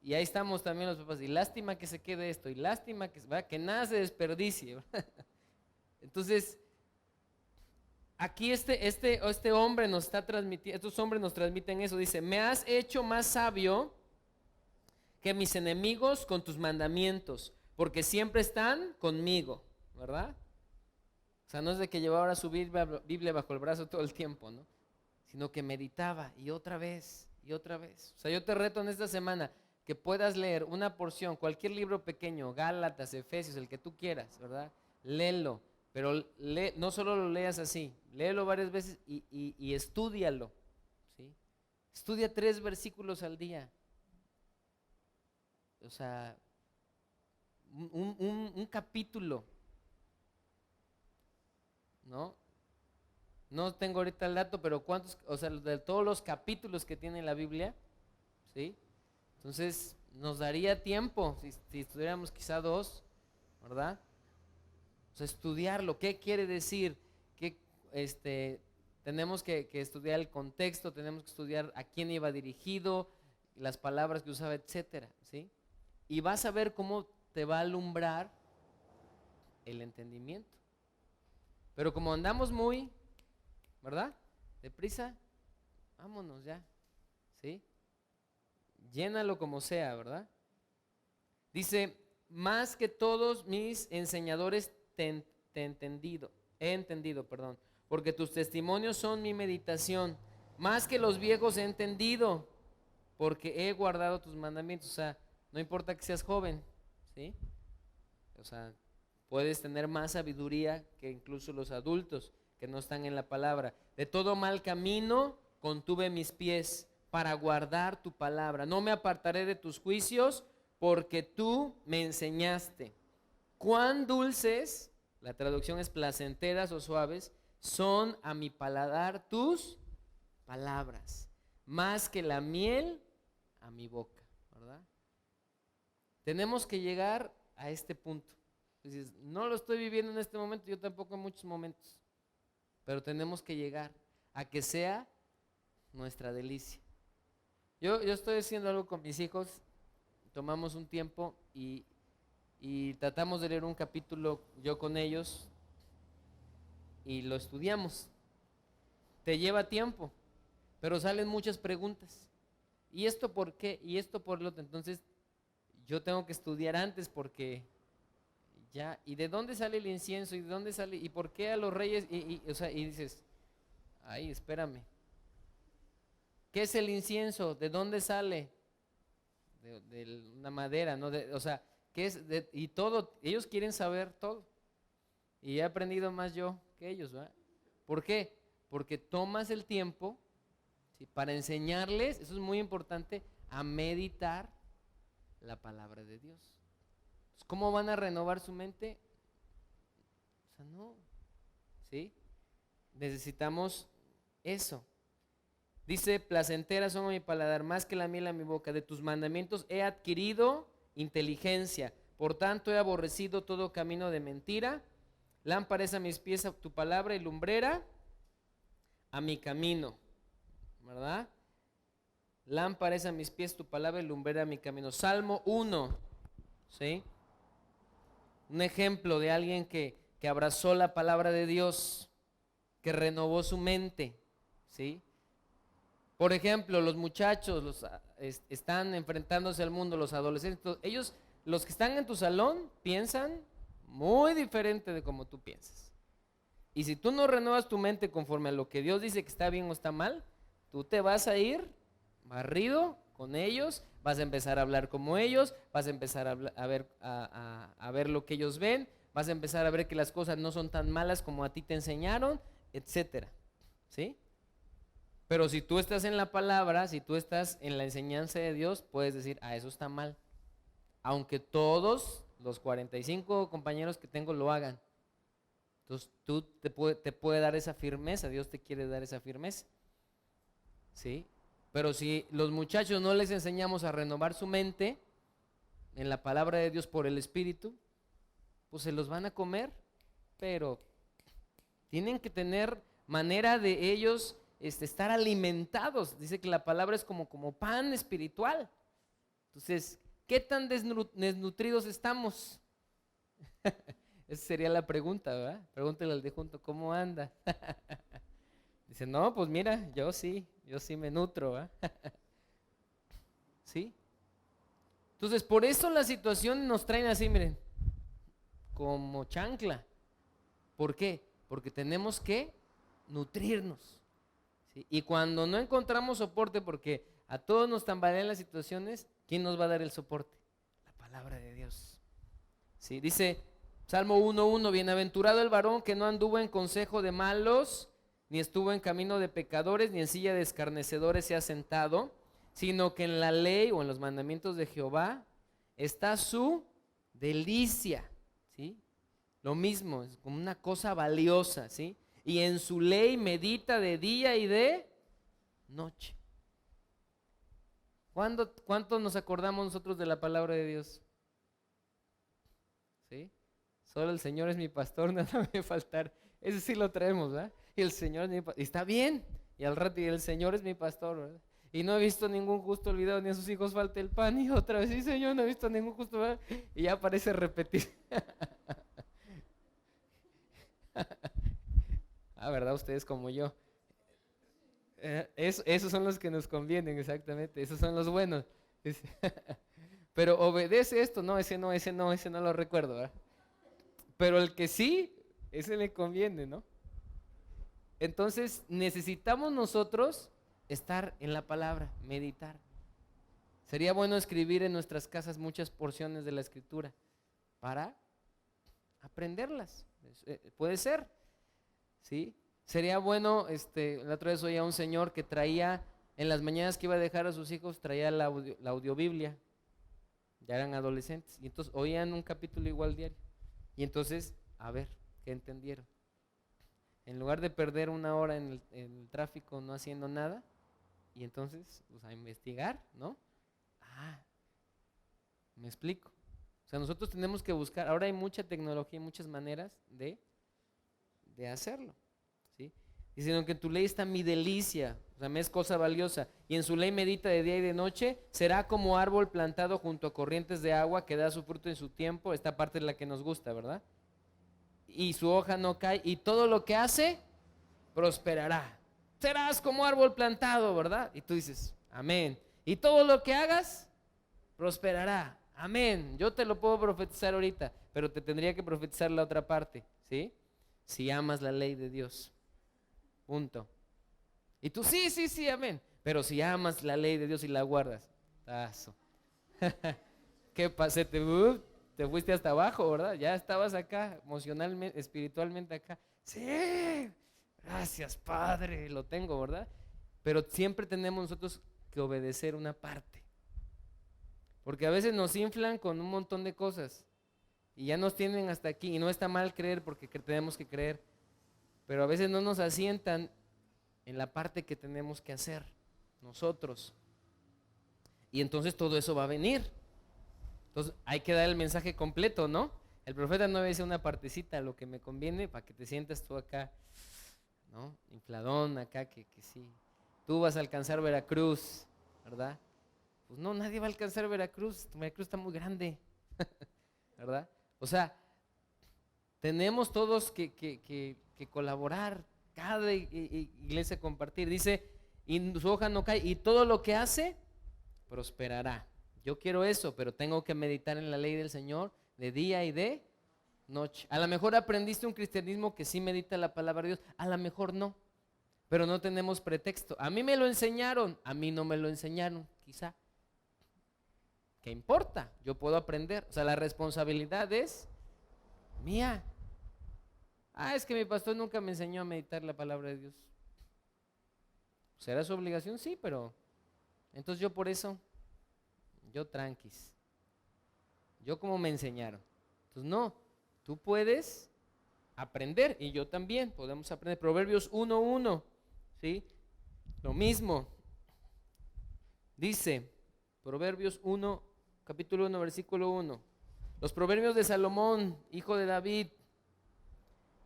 Y ahí estamos también los papás, y lástima que se quede esto, y lástima que nada se desperdicie, ¿verdad? Entonces, aquí este hombre nos está transmitiendo, estos hombres nos transmiten eso, dice, me has hecho más sabio que mis enemigos con tus mandamientos, porque siempre están conmigo, ¿verdad? O sea, no es de que llevaba su Biblia bajo el brazo todo el tiempo, ¿no? Sino que meditaba y otra vez, y otra vez. O sea, yo te reto en esta semana que puedas leer una porción, cualquier libro pequeño, Gálatas, Efesios, el que tú quieras, ¿verdad? Léelo, pero no solo lo leas así, léelo varias veces y estúdialo, ¿sí? Estudia 3 versículos al día. O sea, un capítulo, ¿no? No tengo ahorita el dato, pero cuántos, o sea, de todos los capítulos que tiene la Biblia, ¿sí? Entonces, nos daría tiempo, si estudiáramos quizá 2, ¿verdad? O sea, estudiarlo, ¿qué quiere decir? Tenemos que estudiar el contexto, tenemos que estudiar a quién iba dirigido, las palabras que usaba, etcétera, ¿sí? Y vas a ver cómo te va a alumbrar el entendimiento. Pero como andamos muy, ¿verdad? Deprisa, vámonos ya, ¿sí? Llénalo como sea, ¿verdad? Dice, más que todos mis enseñadores he entendido, porque tus testimonios son mi meditación. Más que los viejos he entendido, porque he guardado tus mandamientos. O sea, no importa que seas joven, ¿sí? O sea, puedes tener más sabiduría que incluso los adultos que no están en la palabra. De todo mal camino contuve mis pies para guardar tu palabra. No me apartaré de tus juicios, porque tú me enseñaste. Cuán dulces, la traducción es placenteras o suaves, son a mi paladar tus palabras, más que la miel a mi boca, ¿verdad? Tenemos que llegar a este punto. Dices, no lo estoy viviendo en este momento, yo tampoco en muchos momentos, pero tenemos que llegar a que sea nuestra delicia. Yo estoy haciendo algo con mis hijos, tomamos un tiempo y tratamos de leer un capítulo yo con ellos y lo estudiamos. Te lleva tiempo, pero salen muchas preguntas. ¿Y esto por qué? ¿Y esto por lo otro? Entonces yo tengo que estudiar antes porque ya, ¿y de dónde sale el incienso? ¿Y de dónde sale? ¿Y por qué a los reyes? O sea, y dices, ay, espérame. ¿Qué es el incienso? ¿De dónde sale? De una madera, ¿no? O sea, ¿qué es? Y todo, ellos quieren saber todo. Y he aprendido más yo que ellos, ¿verdad? ¿Por qué? Porque tomas el tiempo, ¿sí?, para enseñarles, eso es muy importante, a meditar la palabra de Dios. ¿Cómo van a renovar su mente? O sea, no, ¿sí? Necesitamos eso. Dice, placenteras son a mi paladar, más que la miel a mi boca. De tus mandamientos he adquirido inteligencia. Por tanto he aborrecido todo camino de mentira. Lámpara es a mis pies a tu palabra y lumbrera a mi camino, ¿verdad? Lámpara es a mis pies tu palabra y lumbrera a mi camino. Salmo 1, ¿sí? Un ejemplo de alguien que abrazó la palabra de Dios, que renovó su mente, ¿sí? Por ejemplo, los muchachos están enfrentándose al mundo, los adolescentes, ellos, los que están en tu salón, piensan muy diferente de como tú piensas. Y si tú no renuevas tu mente conforme a lo que Dios dice que está bien o está mal, tú te vas a ir barrido con ellos, vas a empezar a hablar como ellos, vas a empezar a ver lo que ellos ven, vas a empezar a ver que las cosas no son tan malas como a ti te enseñaron, etcétera, ¿sí? Pero si tú estás en la palabra, si tú estás en la enseñanza de Dios, puedes decir, eso está mal. Aunque todos los 45 compañeros que tengo lo hagan. Entonces tú te puede dar esa firmeza, Dios te quiere dar esa firmeza, ¿sí? Pero si los muchachos no les enseñamos a renovar su mente en la palabra de Dios por el Espíritu, pues se los van a comer, pero tienen que tener manera de ellos estar alimentados. Dice que la palabra es como pan espiritual. Entonces, ¿qué tan desnutridos estamos? Esa sería la pregunta, ¿verdad? Pregúntale al de junto, ¿cómo anda? Dice, no, pues mira, yo sí me nutro, ¿verdad? ¿Sí? Entonces, por eso la situación nos traen así, miren, como chancla. ¿Por qué? Porque tenemos que nutrirnos, ¿sí? Y cuando no encontramos soporte, porque a todos nos tambalean las situaciones, ¿quién nos va a dar el soporte? La palabra de Dios. ¿Sí? Dice Salmo 1:1, bienaventurado el varón que no anduvo en consejo de malos, ni estuvo en camino de pecadores, ni en silla de escarnecedores se ha sentado, sino que en la ley o en los mandamientos de Jehová está su delicia, ¿sí? Lo mismo, es como una cosa valiosa, ¿sí? Y en su ley medita de día y de noche. ¿Cuánto nos acordamos nosotros de la palabra de Dios? ¿Sí? Solo el Señor es mi pastor, nada me va a faltar. Ese sí lo traemos, ¿verdad? Y el Señor es mi pastor. Está bien. Y al rato, y el Señor es mi pastor, ¿verdad? Y no he visto ningún justo olvidado, ni a sus hijos falte el pan. Y otra vez, sí, Señor, no he visto ningún justo, ¿verdad? Y ya parece repetir. ¿Verdad? Ustedes como yo. Esos son los que nos convienen, exactamente. Esos son los buenos. Pero obedece esto. No, ese no lo recuerdo, ¿verdad? Pero el que sí, ese le conviene, ¿no? Entonces necesitamos nosotros estar en la palabra, meditar. Sería bueno escribir en nuestras casas muchas porciones de la Escritura para aprenderlas. Puede ser, ¿sí? Sería bueno, la otra vez oía a un señor que traía, en las mañanas que iba a dejar a sus hijos, traía la audiobiblia. Ya eran adolescentes, y entonces oían un capítulo igual diario. Y entonces, a ver, ¿qué entendieron? En lugar de perder una hora en el tráfico no haciendo nada, y entonces, pues a investigar, ¿no? Me explico. O sea, nosotros tenemos que buscar, ahora hay mucha tecnología y muchas maneras de hacerlo, ¿sí? Diciendo que en tu ley está mi delicia, o sea, me es cosa valiosa, y en su ley medita de día y de noche, será como árbol plantado junto a corrientes de agua que da su fruto en su tiempo. Esta parte es la que nos gusta, ¿verdad? Y su hoja no cae, y todo lo que hace, prosperará. Serás como árbol plantado, ¿verdad? Y tú dices, amén. Y todo lo que hagas, prosperará. Amén. Yo te lo puedo profetizar ahorita, pero te tendría que profetizar la otra parte, ¿sí? Si amas la ley de Dios. Punto. Y tú, sí, amén. Pero si amas la ley de Dios y la guardas, tazo. ¿Qué pasa? Te fuiste hasta abajo, ¿verdad? Ya estabas acá, emocionalmente, espiritualmente acá. Sí, gracias, Padre, lo tengo, ¿verdad? Pero siempre tenemos nosotros que obedecer una parte. Porque a veces nos inflan con un montón de cosas y ya nos tienen hasta aquí. Y no está mal creer, porque tenemos que creer, pero a veces no nos asientan en la parte que tenemos que hacer nosotros. Y entonces todo eso va a venir. Entonces hay que dar el mensaje completo, ¿no? El profeta no dice una partecita, lo que me conviene, para que te sientas tú acá, ¿no? Infladón acá, que sí. Tú vas a alcanzar Veracruz, ¿verdad? Pues no, nadie va a alcanzar Veracruz. Veracruz está muy grande, ¿verdad? O sea, tenemos todos que colaborar, cada iglesia compartir. Dice, y su hoja no cae, y todo lo que hace, prosperará. Yo quiero eso, pero tengo que meditar en la ley del Señor de día y de noche. A lo mejor aprendiste un cristianismo que sí medita la palabra de Dios, a lo mejor no, pero no tenemos pretexto. A mí me lo enseñaron, a mí no me lo enseñaron, quizá. ¿Qué importa? Yo puedo aprender. O sea, la responsabilidad es mía. Es que mi pastor nunca me enseñó a meditar la palabra de Dios. ¿Será su obligación? Sí, pero entonces yo por eso, yo tranquis. Yo como me enseñaron. Entonces no, tú puedes aprender y yo también podemos aprender. Proverbios 1:1, ¿sí? Lo mismo. Dice, Proverbios 1, capítulo 1, versículo 1. Los proverbios de Salomón, hijo de David,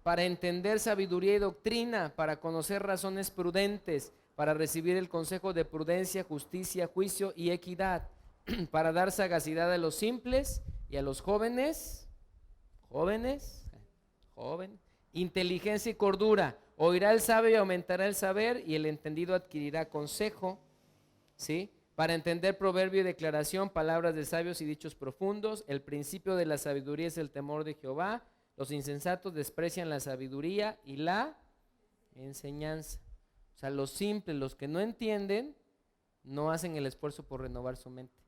para entender sabiduría y doctrina, para conocer razones prudentes, para recibir el consejo de prudencia, justicia, juicio y equidad, para dar sagacidad a los simples y a los jóvenes, inteligencia y cordura. Oirá el sabio y aumentará el saber, y el entendido adquirirá consejo, ¿sí? Para entender proverbio y declaración, palabras de sabios y dichos profundos. El principio de la sabiduría es el temor de Jehová. Los insensatos desprecian la sabiduría y la enseñanza. O sea, los simples, los que no entienden, no hacen el esfuerzo por renovar su mente.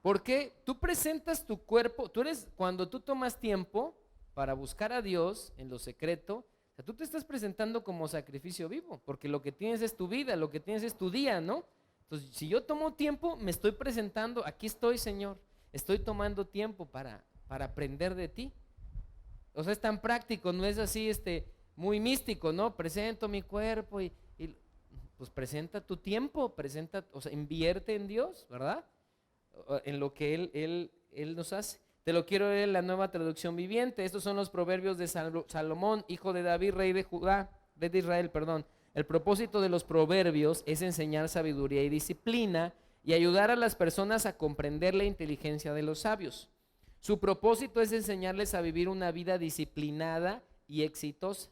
Porque tú presentas tu cuerpo, cuando tú tomas tiempo para buscar a Dios en lo secreto, o sea, tú te estás presentando como sacrificio vivo, porque lo que tienes es tu vida, lo que tienes es tu día, ¿no? Entonces, si yo tomo tiempo, me estoy presentando, aquí estoy, Señor, estoy tomando tiempo para aprender de ti. O sea, es tan práctico, no es así muy místico, ¿no? Presento mi cuerpo y pues presenta tu tiempo, o sea, invierte en Dios, ¿verdad? En lo que Él nos hace. Te lo quiero leer en la Nueva Traducción Viviente. Estos son los proverbios de Salomón, hijo de David, rey de Israel. El propósito de los proverbios es enseñar sabiduría y disciplina y ayudar a las personas a comprender la inteligencia de los sabios. Su propósito es enseñarles a vivir una vida disciplinada y exitosa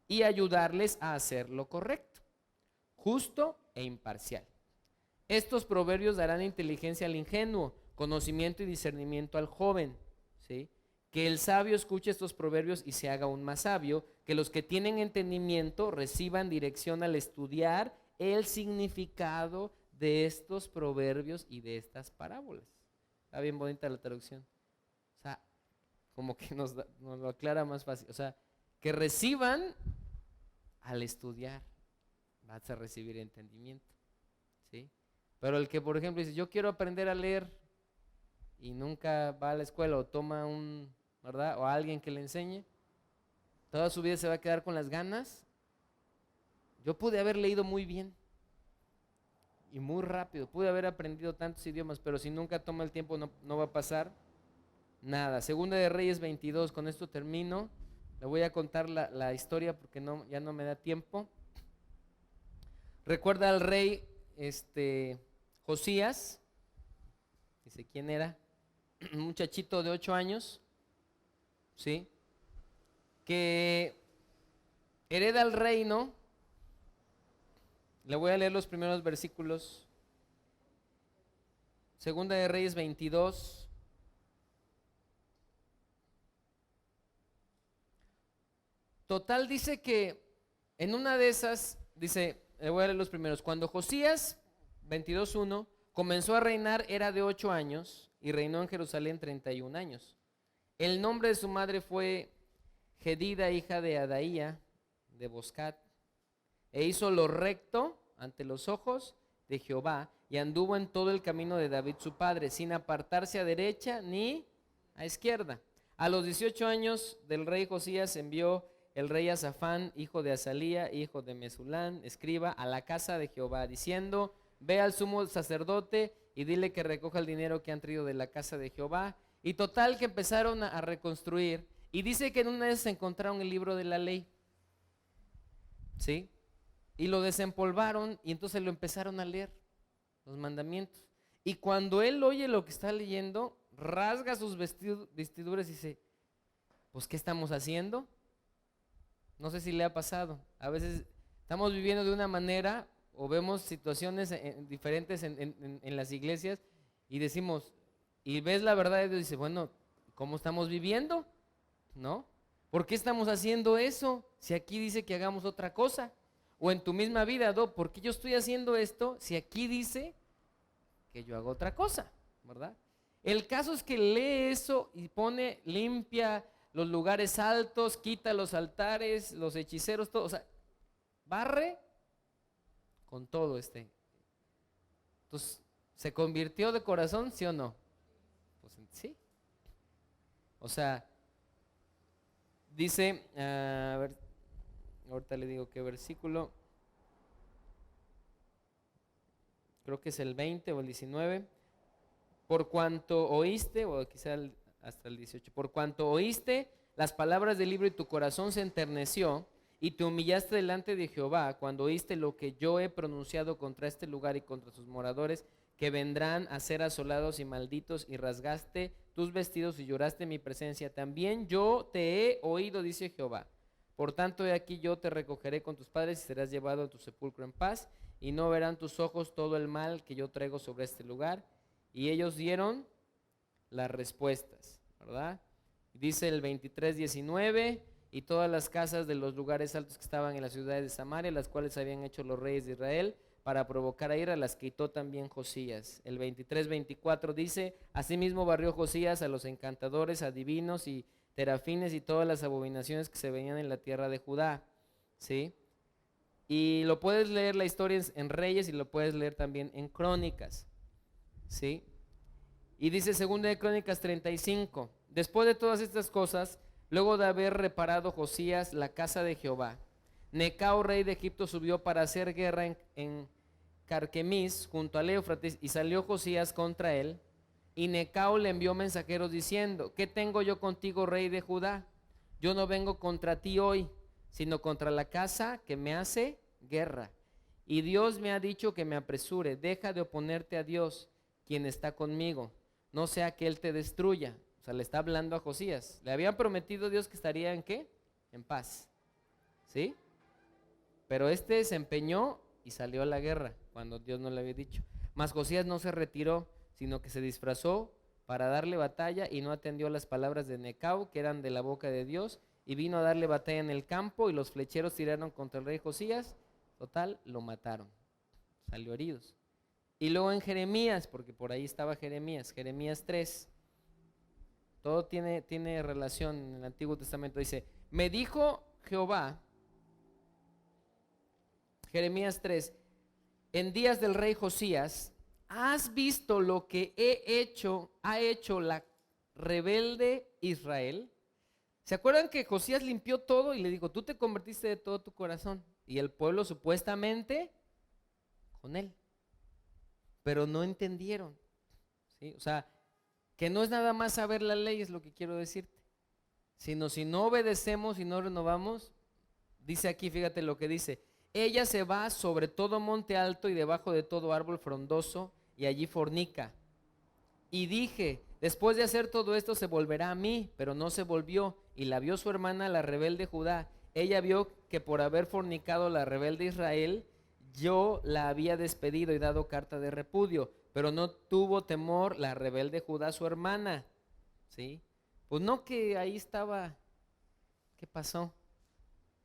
y ayudarles a hacer lo correcto, justo e imparcial. Estos proverbios darán inteligencia al ingenuo, conocimiento y discernimiento al joven, ¿sí? Que el sabio escuche estos proverbios y se haga aún más sabio, que los que tienen entendimiento reciban dirección al estudiar el significado de estos proverbios y de estas parábolas. Está bien bonita la traducción. O sea, como que nos lo aclara más fácil. O sea, que reciban al estudiar, vas a recibir entendimiento, ¿sí? Pero el que, por ejemplo, dice, yo quiero aprender a leer y nunca va a la escuela o toma ¿verdad? O a alguien que le enseñe, toda su vida se va a quedar con las ganas. Yo pude haber leído muy bien y muy rápido, pude haber aprendido tantos idiomas, pero si nunca toma el tiempo no va a pasar nada. Segunda de Reyes 22, con esto termino. Le voy a contar la historia porque ya no me da tiempo. Recuerda al rey Josías, dice quién era, un muchachito de 8 años, ¿sí? Que hereda el reino. Le voy a leer los primeros versículos. Segunda de Reyes 22. Total, dice que en una de esas, dice, le voy a leer los primeros. Cuando Josías, 22:1, comenzó a reinar, era de 8 años y reinó en Jerusalén 31 años. El nombre de su madre fue Jedida, hija de Adaía, de Boscat, e hizo lo recto ante los ojos de Jehová y anduvo en todo el camino de David su padre, sin apartarse a derecha ni a izquierda. A los 18 años del rey Josías envió el rey Asafán, hijo de Azalía, hijo de Mesulán, escriba, a la casa de Jehová, diciendo, ve al sumo sacerdote y dile que recoja el dinero que han traído de la casa de Jehová. Y total que empezaron a reconstruir, y dice que en una vez se encontraron el libro de la ley, ¿sí? Y lo desempolvaron y entonces lo empezaron a leer, los mandamientos. Y cuando él oye lo que está leyendo, rasga sus vestiduras y dice, pues ¿qué estamos haciendo? No sé si le ha pasado. A veces estamos viviendo de una manera o vemos situaciones diferentes en las iglesias y decimos, y ves la verdad de Dios y dices, bueno, ¿cómo estamos viviendo? ¿No? ¿Por qué estamos haciendo eso si aquí dice que hagamos otra cosa? O en tu misma vida, ¿por qué yo estoy haciendo esto si aquí dice que yo hago otra cosa? ¿Verdad? El caso es que lee eso y limpia los lugares altos, quita los altares, los hechiceros, todo, o sea, barre con todo Entonces, ¿se convirtió de corazón, sí o no? Pues sí. O sea, dice, a ver, ahorita le digo qué versículo, creo que es el 20 o el 19, por cuanto oíste, o quizá hasta el 18, por cuanto oíste las palabras del libro y tu corazón se enterneció y te humillaste delante de Jehová cuando oíste lo que yo he pronunciado contra este lugar y contra sus moradores, que vendrán a ser asolados y malditos, y rasgaste tus vestidos y lloraste en mi presencia. También yo te he oído, dice Jehová. Por tanto, he aquí yo te recogeré con tus padres y serás llevado a tu sepulcro en paz, y no verán tus ojos todo el mal que yo traigo sobre este lugar. Y ellos dieron las respuestas, ¿verdad? Dice el 23:19, y todas las casas de los lugares altos que estaban en las ciudades de Samaria, las cuales habían hecho los reyes de Israel, para provocar a ira, las quitó también Josías. El 23:24 dice, asimismo barrió Josías a los encantadores, adivinos y terafines y todas las abominaciones que se veían en la tierra de Judá, ¿sí? Y lo puedes leer la historia en Reyes y lo puedes leer también en Crónicas, ¿sí? Y dice 2 de Crónicas 35, después de todas estas cosas, luego de haber reparado Josías la casa de Jehová, Necao, rey de Egipto, subió para hacer guerra en Carquemis, junto al Éufrates, y salió Josías contra él. Y Necao le envió mensajeros diciendo, ¿qué tengo yo contigo, rey de Judá? Yo no vengo contra ti hoy, sino contra la casa que me hace guerra. Y Dios me ha dicho que me apresure, deja de oponerte a Dios, quien está conmigo, no sea que Él te destruya. O sea, le está hablando a Josías. Le habían prometido Dios que estaría ¿en qué? En paz, ¿sí? Pero se empeñó y salió a la guerra, cuando Dios no le había dicho. Mas Josías no se retiró, sino que se disfrazó para darle batalla y no atendió las palabras de Necao, que eran de la boca de Dios, y vino a darle batalla en el campo, y los flecheros tiraron contra el rey Josías, total, lo mataron, salió heridos. Y luego en Jeremías, porque por ahí estaba Jeremías 3, todo tiene relación en el Antiguo Testamento, dice, me dijo Jehová, Jeremías 3, en días del rey Josías, ¿has visto lo que ha hecho la rebelde Israel? ¿Se acuerdan que Josías limpió todo y le dijo, tú te convertiste de todo tu corazón? Y el pueblo supuestamente con él, pero no entendieron, ¿sí? O sea, que no es nada más saber la ley, es lo que quiero decirte, sino si no obedecemos y no renovamos, dice aquí, fíjate lo que dice, ella se va sobre todo monte alto y debajo de todo árbol frondoso, y allí fornica. Y dije, después de hacer todo esto se volverá a mí, pero no se volvió, y la vio su hermana la rebelde Judá. Ella vio que por haber fornicado la rebelde Israel, yo la había despedido y dado carta de repudio, pero no tuvo temor la rebelde Judá su hermana, ¿sí? Pues no que ahí estaba, ¿qué pasó?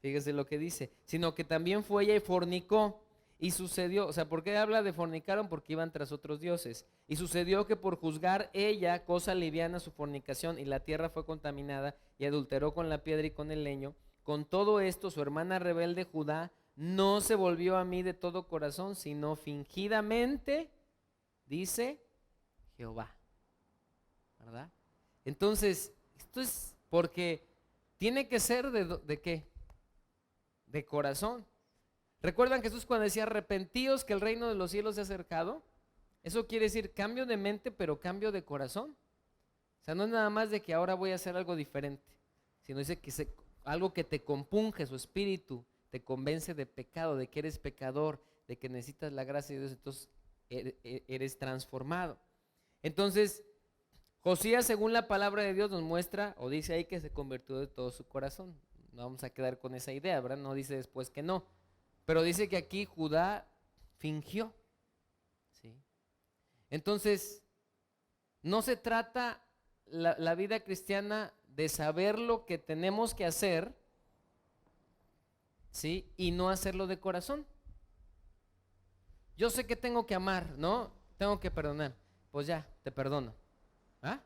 Fíjese lo que dice, sino que también fue ella y fornicó, y sucedió, o sea, ¿por qué habla de fornicaron? Porque iban tras otros dioses, y sucedió que por juzgar ella cosa liviana su fornicación, y la tierra fue contaminada, y adulteró con la piedra y con el leño. Con todo esto su hermana rebelde Judá no se volvió a mí de todo corazón, sino fingidamente, dice Jehová, ¿verdad? Entonces, esto es porque tiene que ser ¿de qué? De corazón. ¿Recuerdan Jesús cuando decía arrepentíos que el reino de los cielos se ha acercado? Eso quiere decir cambio de mente, pero cambio de corazón. O sea, no es nada más de que ahora voy a hacer algo diferente, sino dice que algo que te compunge, su espíritu te convence de pecado, de que eres pecador, de que necesitas la gracia de Dios, entonces eres transformado. Entonces, Josías, según la palabra de Dios, nos muestra, o dice ahí que se convirtió de todo su corazón. No vamos a quedar con esa idea, ¿verdad? No dice después que no, pero dice que aquí Judá fingió, ¿sí? Entonces, no se trata la vida cristiana de saber lo que tenemos que hacer, ¿sí? Y no hacerlo de corazón. Yo sé que tengo que amar, ¿no? Tengo que perdonar. Pues ya, te perdono. ¿Ah?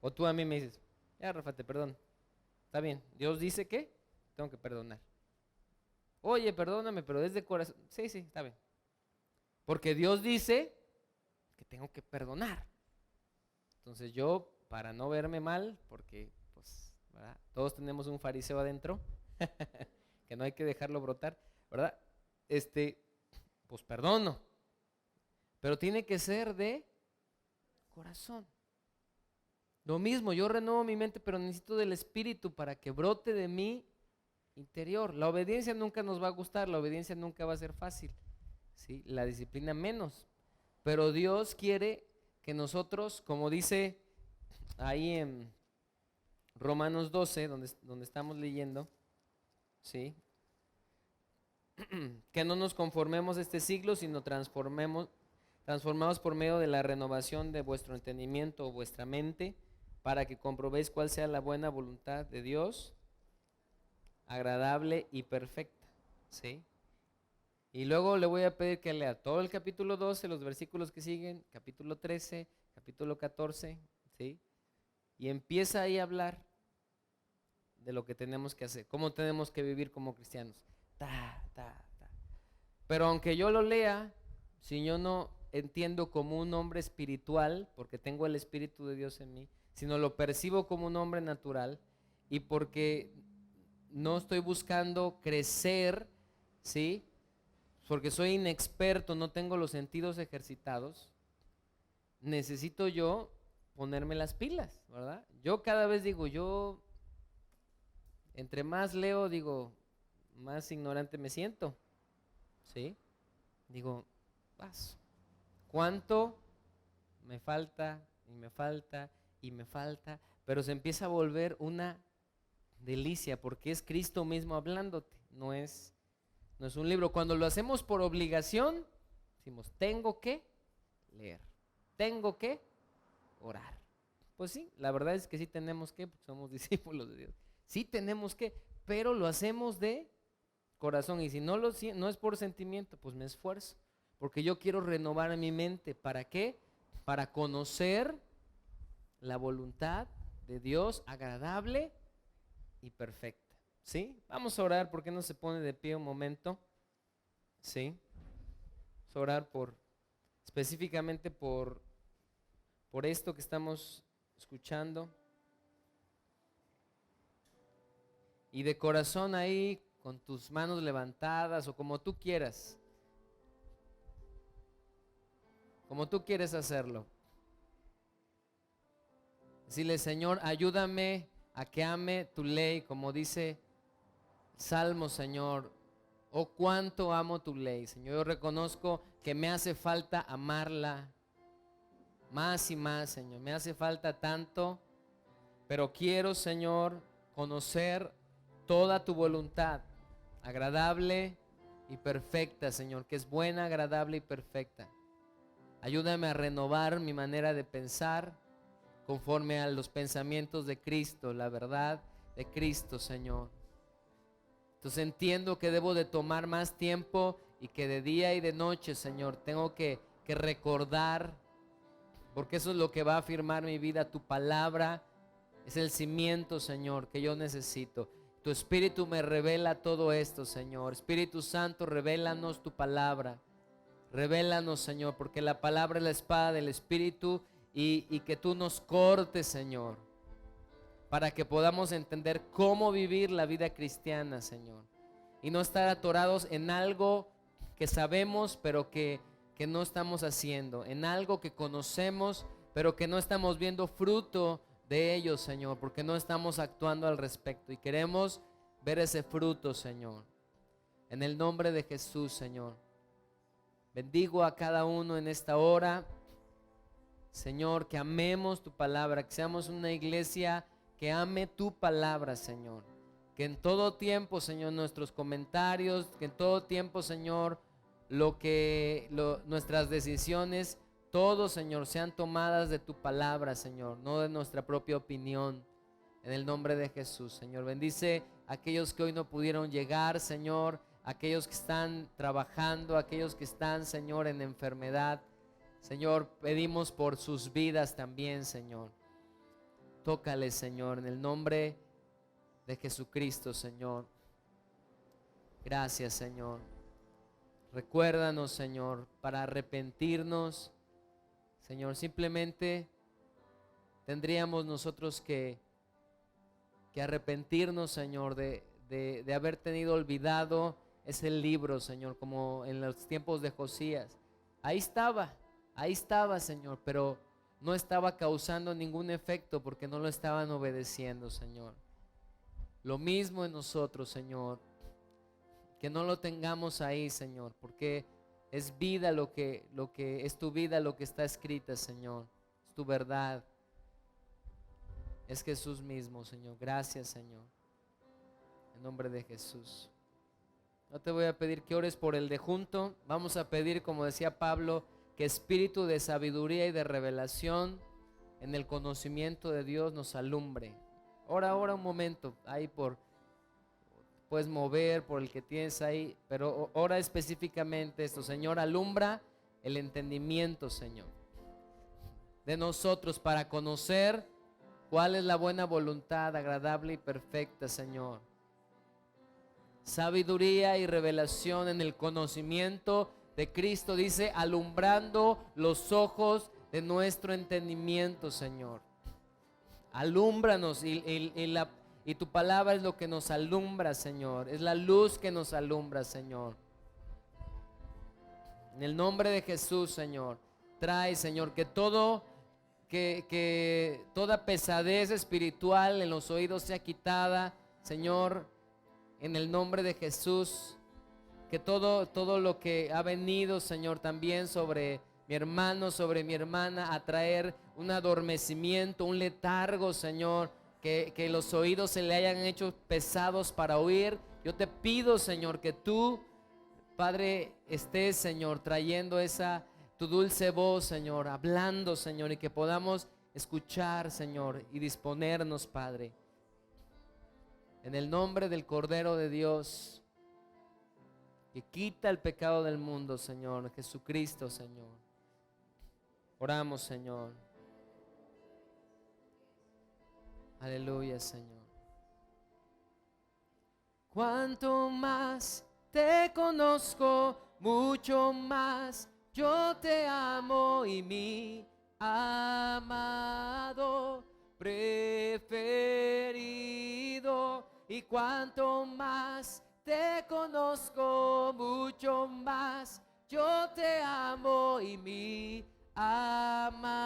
O tú a mí me dices, ya Rafa, te perdono. Está bien, Dios dice que tengo que perdonar. Oye, perdóname, pero desde corazón. Sí, está bien. Porque Dios dice que tengo que perdonar. Entonces yo, para no verme mal, porque pues, ¿verdad? Todos tenemos un fariseo adentro, que no hay que dejarlo brotar, ¿verdad? Pues perdono. Pero tiene que ser de corazón. Lo mismo, yo renuevo mi mente, pero necesito del Espíritu para que brote de mi interior. La obediencia nunca nos va a gustar, la obediencia nunca va a ser fácil, ¿sí? La disciplina menos, pero Dios quiere que nosotros, como dice ahí en Romanos 12, donde estamos leyendo, ¿sí? Que no nos conformemos a este siglo, sino transformados por medio de la renovación de vuestro entendimiento o vuestra mente, para que comprobéis cuál sea la buena voluntad de Dios, agradable y perfecta, ¿sí? Y luego le voy a pedir que lea todo el capítulo 12, los versículos que siguen, capítulo 13, capítulo 14, ¿sí? Y empieza ahí a hablar de lo que tenemos que hacer, cómo tenemos que vivir como cristianos. Pero aunque yo lo lea, si yo no entiendo como un hombre espiritual, porque tengo el Espíritu de Dios en mí, sino lo percibo como un hombre natural, y porque no estoy buscando crecer, ¿sí? Porque soy inexperto, no tengo los sentidos ejercitados, necesito yo ponerme las pilas, ¿verdad? Yo cada vez digo, entre más leo, digo, más ignorante me siento, ¿sí? Digo, ¿cuánto me falta y me falta y me falta? Pero se empieza a volver una delicia porque es Cristo mismo hablándote, no es un libro. Cuando lo hacemos por obligación, decimos, tengo que leer, tengo que orar. Pues sí, la verdad es que sí tenemos que, porque somos discípulos de Dios. Sí tenemos que, pero lo hacemos de corazón. Y si no es por sentimiento, pues me esfuerzo. Porque yo quiero renovar mi mente. ¿Para qué? Para conocer la voluntad de Dios agradable y perfecta. ¿Sí? Vamos a orar. ¿Por qué no se pone de pie un momento? ¿Sí? Vamos a orar específicamente por esto que estamos escuchando. Y de corazón ahí, con tus manos levantadas o como tú quieras. Como tú quieres hacerlo. Decirle, Señor, ayúdame a que ame tu ley, como dice Salmo, Señor. Oh, cuánto amo tu ley, Señor. Yo reconozco que me hace falta amarla más y más, Señor. Me hace falta tanto, pero quiero, Señor, conocer toda tu voluntad, agradable y perfecta, Señor, que es buena, agradable y perfecta. Ayúdame a renovar mi manera de pensar conforme a los pensamientos de Cristo, la verdad de Cristo, Señor. Entonces entiendo que debo de tomar más tiempo y que de día y de noche, Señor, tengo que recordar, porque eso es lo que va a afirmar mi vida. Tu palabra es el cimiento, Señor, que yo necesito. Tu Espíritu me revela todo esto, Señor. Espíritu Santo, revélanos tu palabra. Revélanos, Señor, porque la palabra es la espada del Espíritu y que tú nos cortes, Señor, para que podamos entender cómo vivir la vida cristiana, Señor, y no estar atorados en algo que sabemos pero que no estamos haciendo, en algo que conocemos pero que no estamos viendo fruto de ello, Señor, porque no estamos actuando al respecto y queremos ver ese fruto, Señor. En el nombre de Jesús, Señor, bendigo a cada uno en esta hora, Señor, que amemos tu palabra, que seamos una iglesia que ame tu palabra, Señor. Que en todo tiempo, Señor, nuestros comentarios, que en todo tiempo, Señor, nuestras decisiones, todo, Señor, sean tomadas de tu palabra, Señor, no de nuestra propia opinión. En el nombre de Jesús, Señor, bendice a aquellos que hoy no pudieron llegar, Señor, aquellos que están trabajando, aquellos que están, Señor, en enfermedad. Señor, pedimos por sus vidas también, Señor. Tócales, Señor, en el nombre de Jesucristo, Señor. Gracias, Señor. Recuérdanos, Señor, para arrepentirnos, Señor. Simplemente tendríamos nosotros que arrepentirnos, Señor, de haber tenido olvidado ese libro, Señor, como en los tiempos de Josías. Ahí estaba, Señor, pero no estaba causando ningún efecto porque no lo estaban obedeciendo, Señor. Lo mismo en nosotros, Señor, que no lo tengamos ahí, Señor, porque Es vida lo que es tu vida, lo que está escrita, Señor. Es tu verdad. Es Jesús mismo, Señor. Gracias, Señor. En nombre de Jesús. No te voy a pedir que ores por el de junto. Vamos a pedir, como decía Pablo, que espíritu de sabiduría y de revelación en el conocimiento de Dios nos alumbre. Ora un momento ahí puedes mover por el que tienes ahí, pero ora específicamente esto: Señor, alumbra el entendimiento, Señor, de nosotros para conocer cuál es la buena voluntad, agradable y perfecta, Señor. Sabiduría y revelación en el conocimiento de Cristo, dice, alumbrando los ojos de nuestro entendimiento, Señor. Alúmbranos y tu palabra es lo que nos alumbra, Señor. Es la luz que nos alumbra, Señor. En el nombre de Jesús, Señor, trae, Señor, que toda pesadez espiritual en los oídos sea quitada, Señor, en el nombre de Jesús. Que todo lo que ha venido, Señor, también sobre mi hermano, sobre mi hermana, a traer un adormecimiento, un letargo, Señor, que los oídos se le hayan hecho pesados para oír. Yo te pido, Señor, que tú, Padre, estés, Señor, trayendo tu dulce voz, Señor, hablando, Señor, y que podamos escuchar, Señor, y disponernos, Padre, en el nombre del Cordero de Dios, que quita el pecado del mundo, Señor, Jesucristo, Señor. Oramos, Señor. Aleluya, Señor. Cuanto más te conozco, mucho más yo te amo, y mi amado preferido. Y cuanto más te conozco, mucho más yo te amo, y mi amado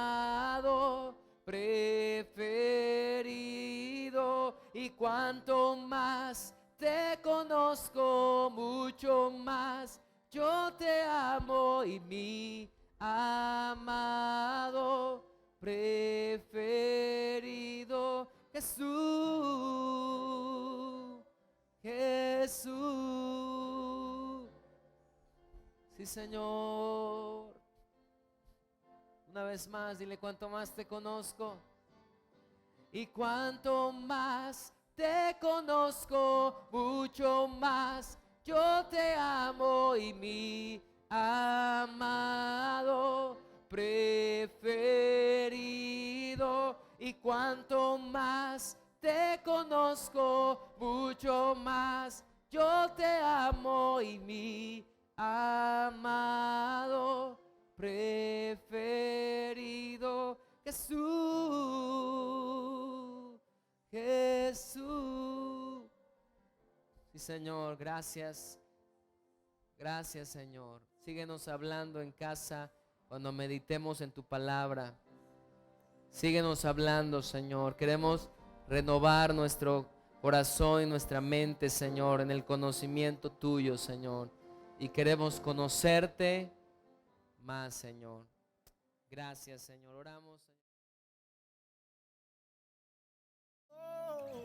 preferido. Y cuanto más te conozco, mucho más yo te amo, y mi amado preferido. Jesús. Sí, Señor. Una vez más, dile: cuanto más te conozco. Y cuanto más te conozco, mucho más yo te amo, y mi amado preferido. Y cuanto más te conozco, mucho más yo te amo, y mi amado preferido. Jesús. Sí, Señor, gracias. Gracias, Señor. Síguenos hablando en casa cuando meditemos en tu palabra. Síguenos hablando, Señor. Queremos renovar nuestro corazón y nuestra mente, Señor, en el conocimiento tuyo, Señor. Y queremos conocerte más, Señor. Gracias, Señor. Oramos, Señor.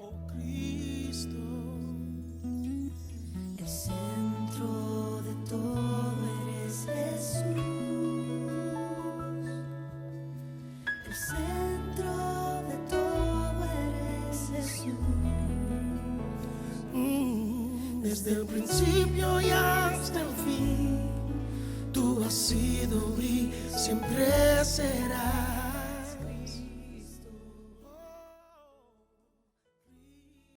Oh, Cristo, El centro de todo eres Jesús. El centro de todo eres Jesús. Desde el principio y hasta el fin, tú has sido y siempre serás.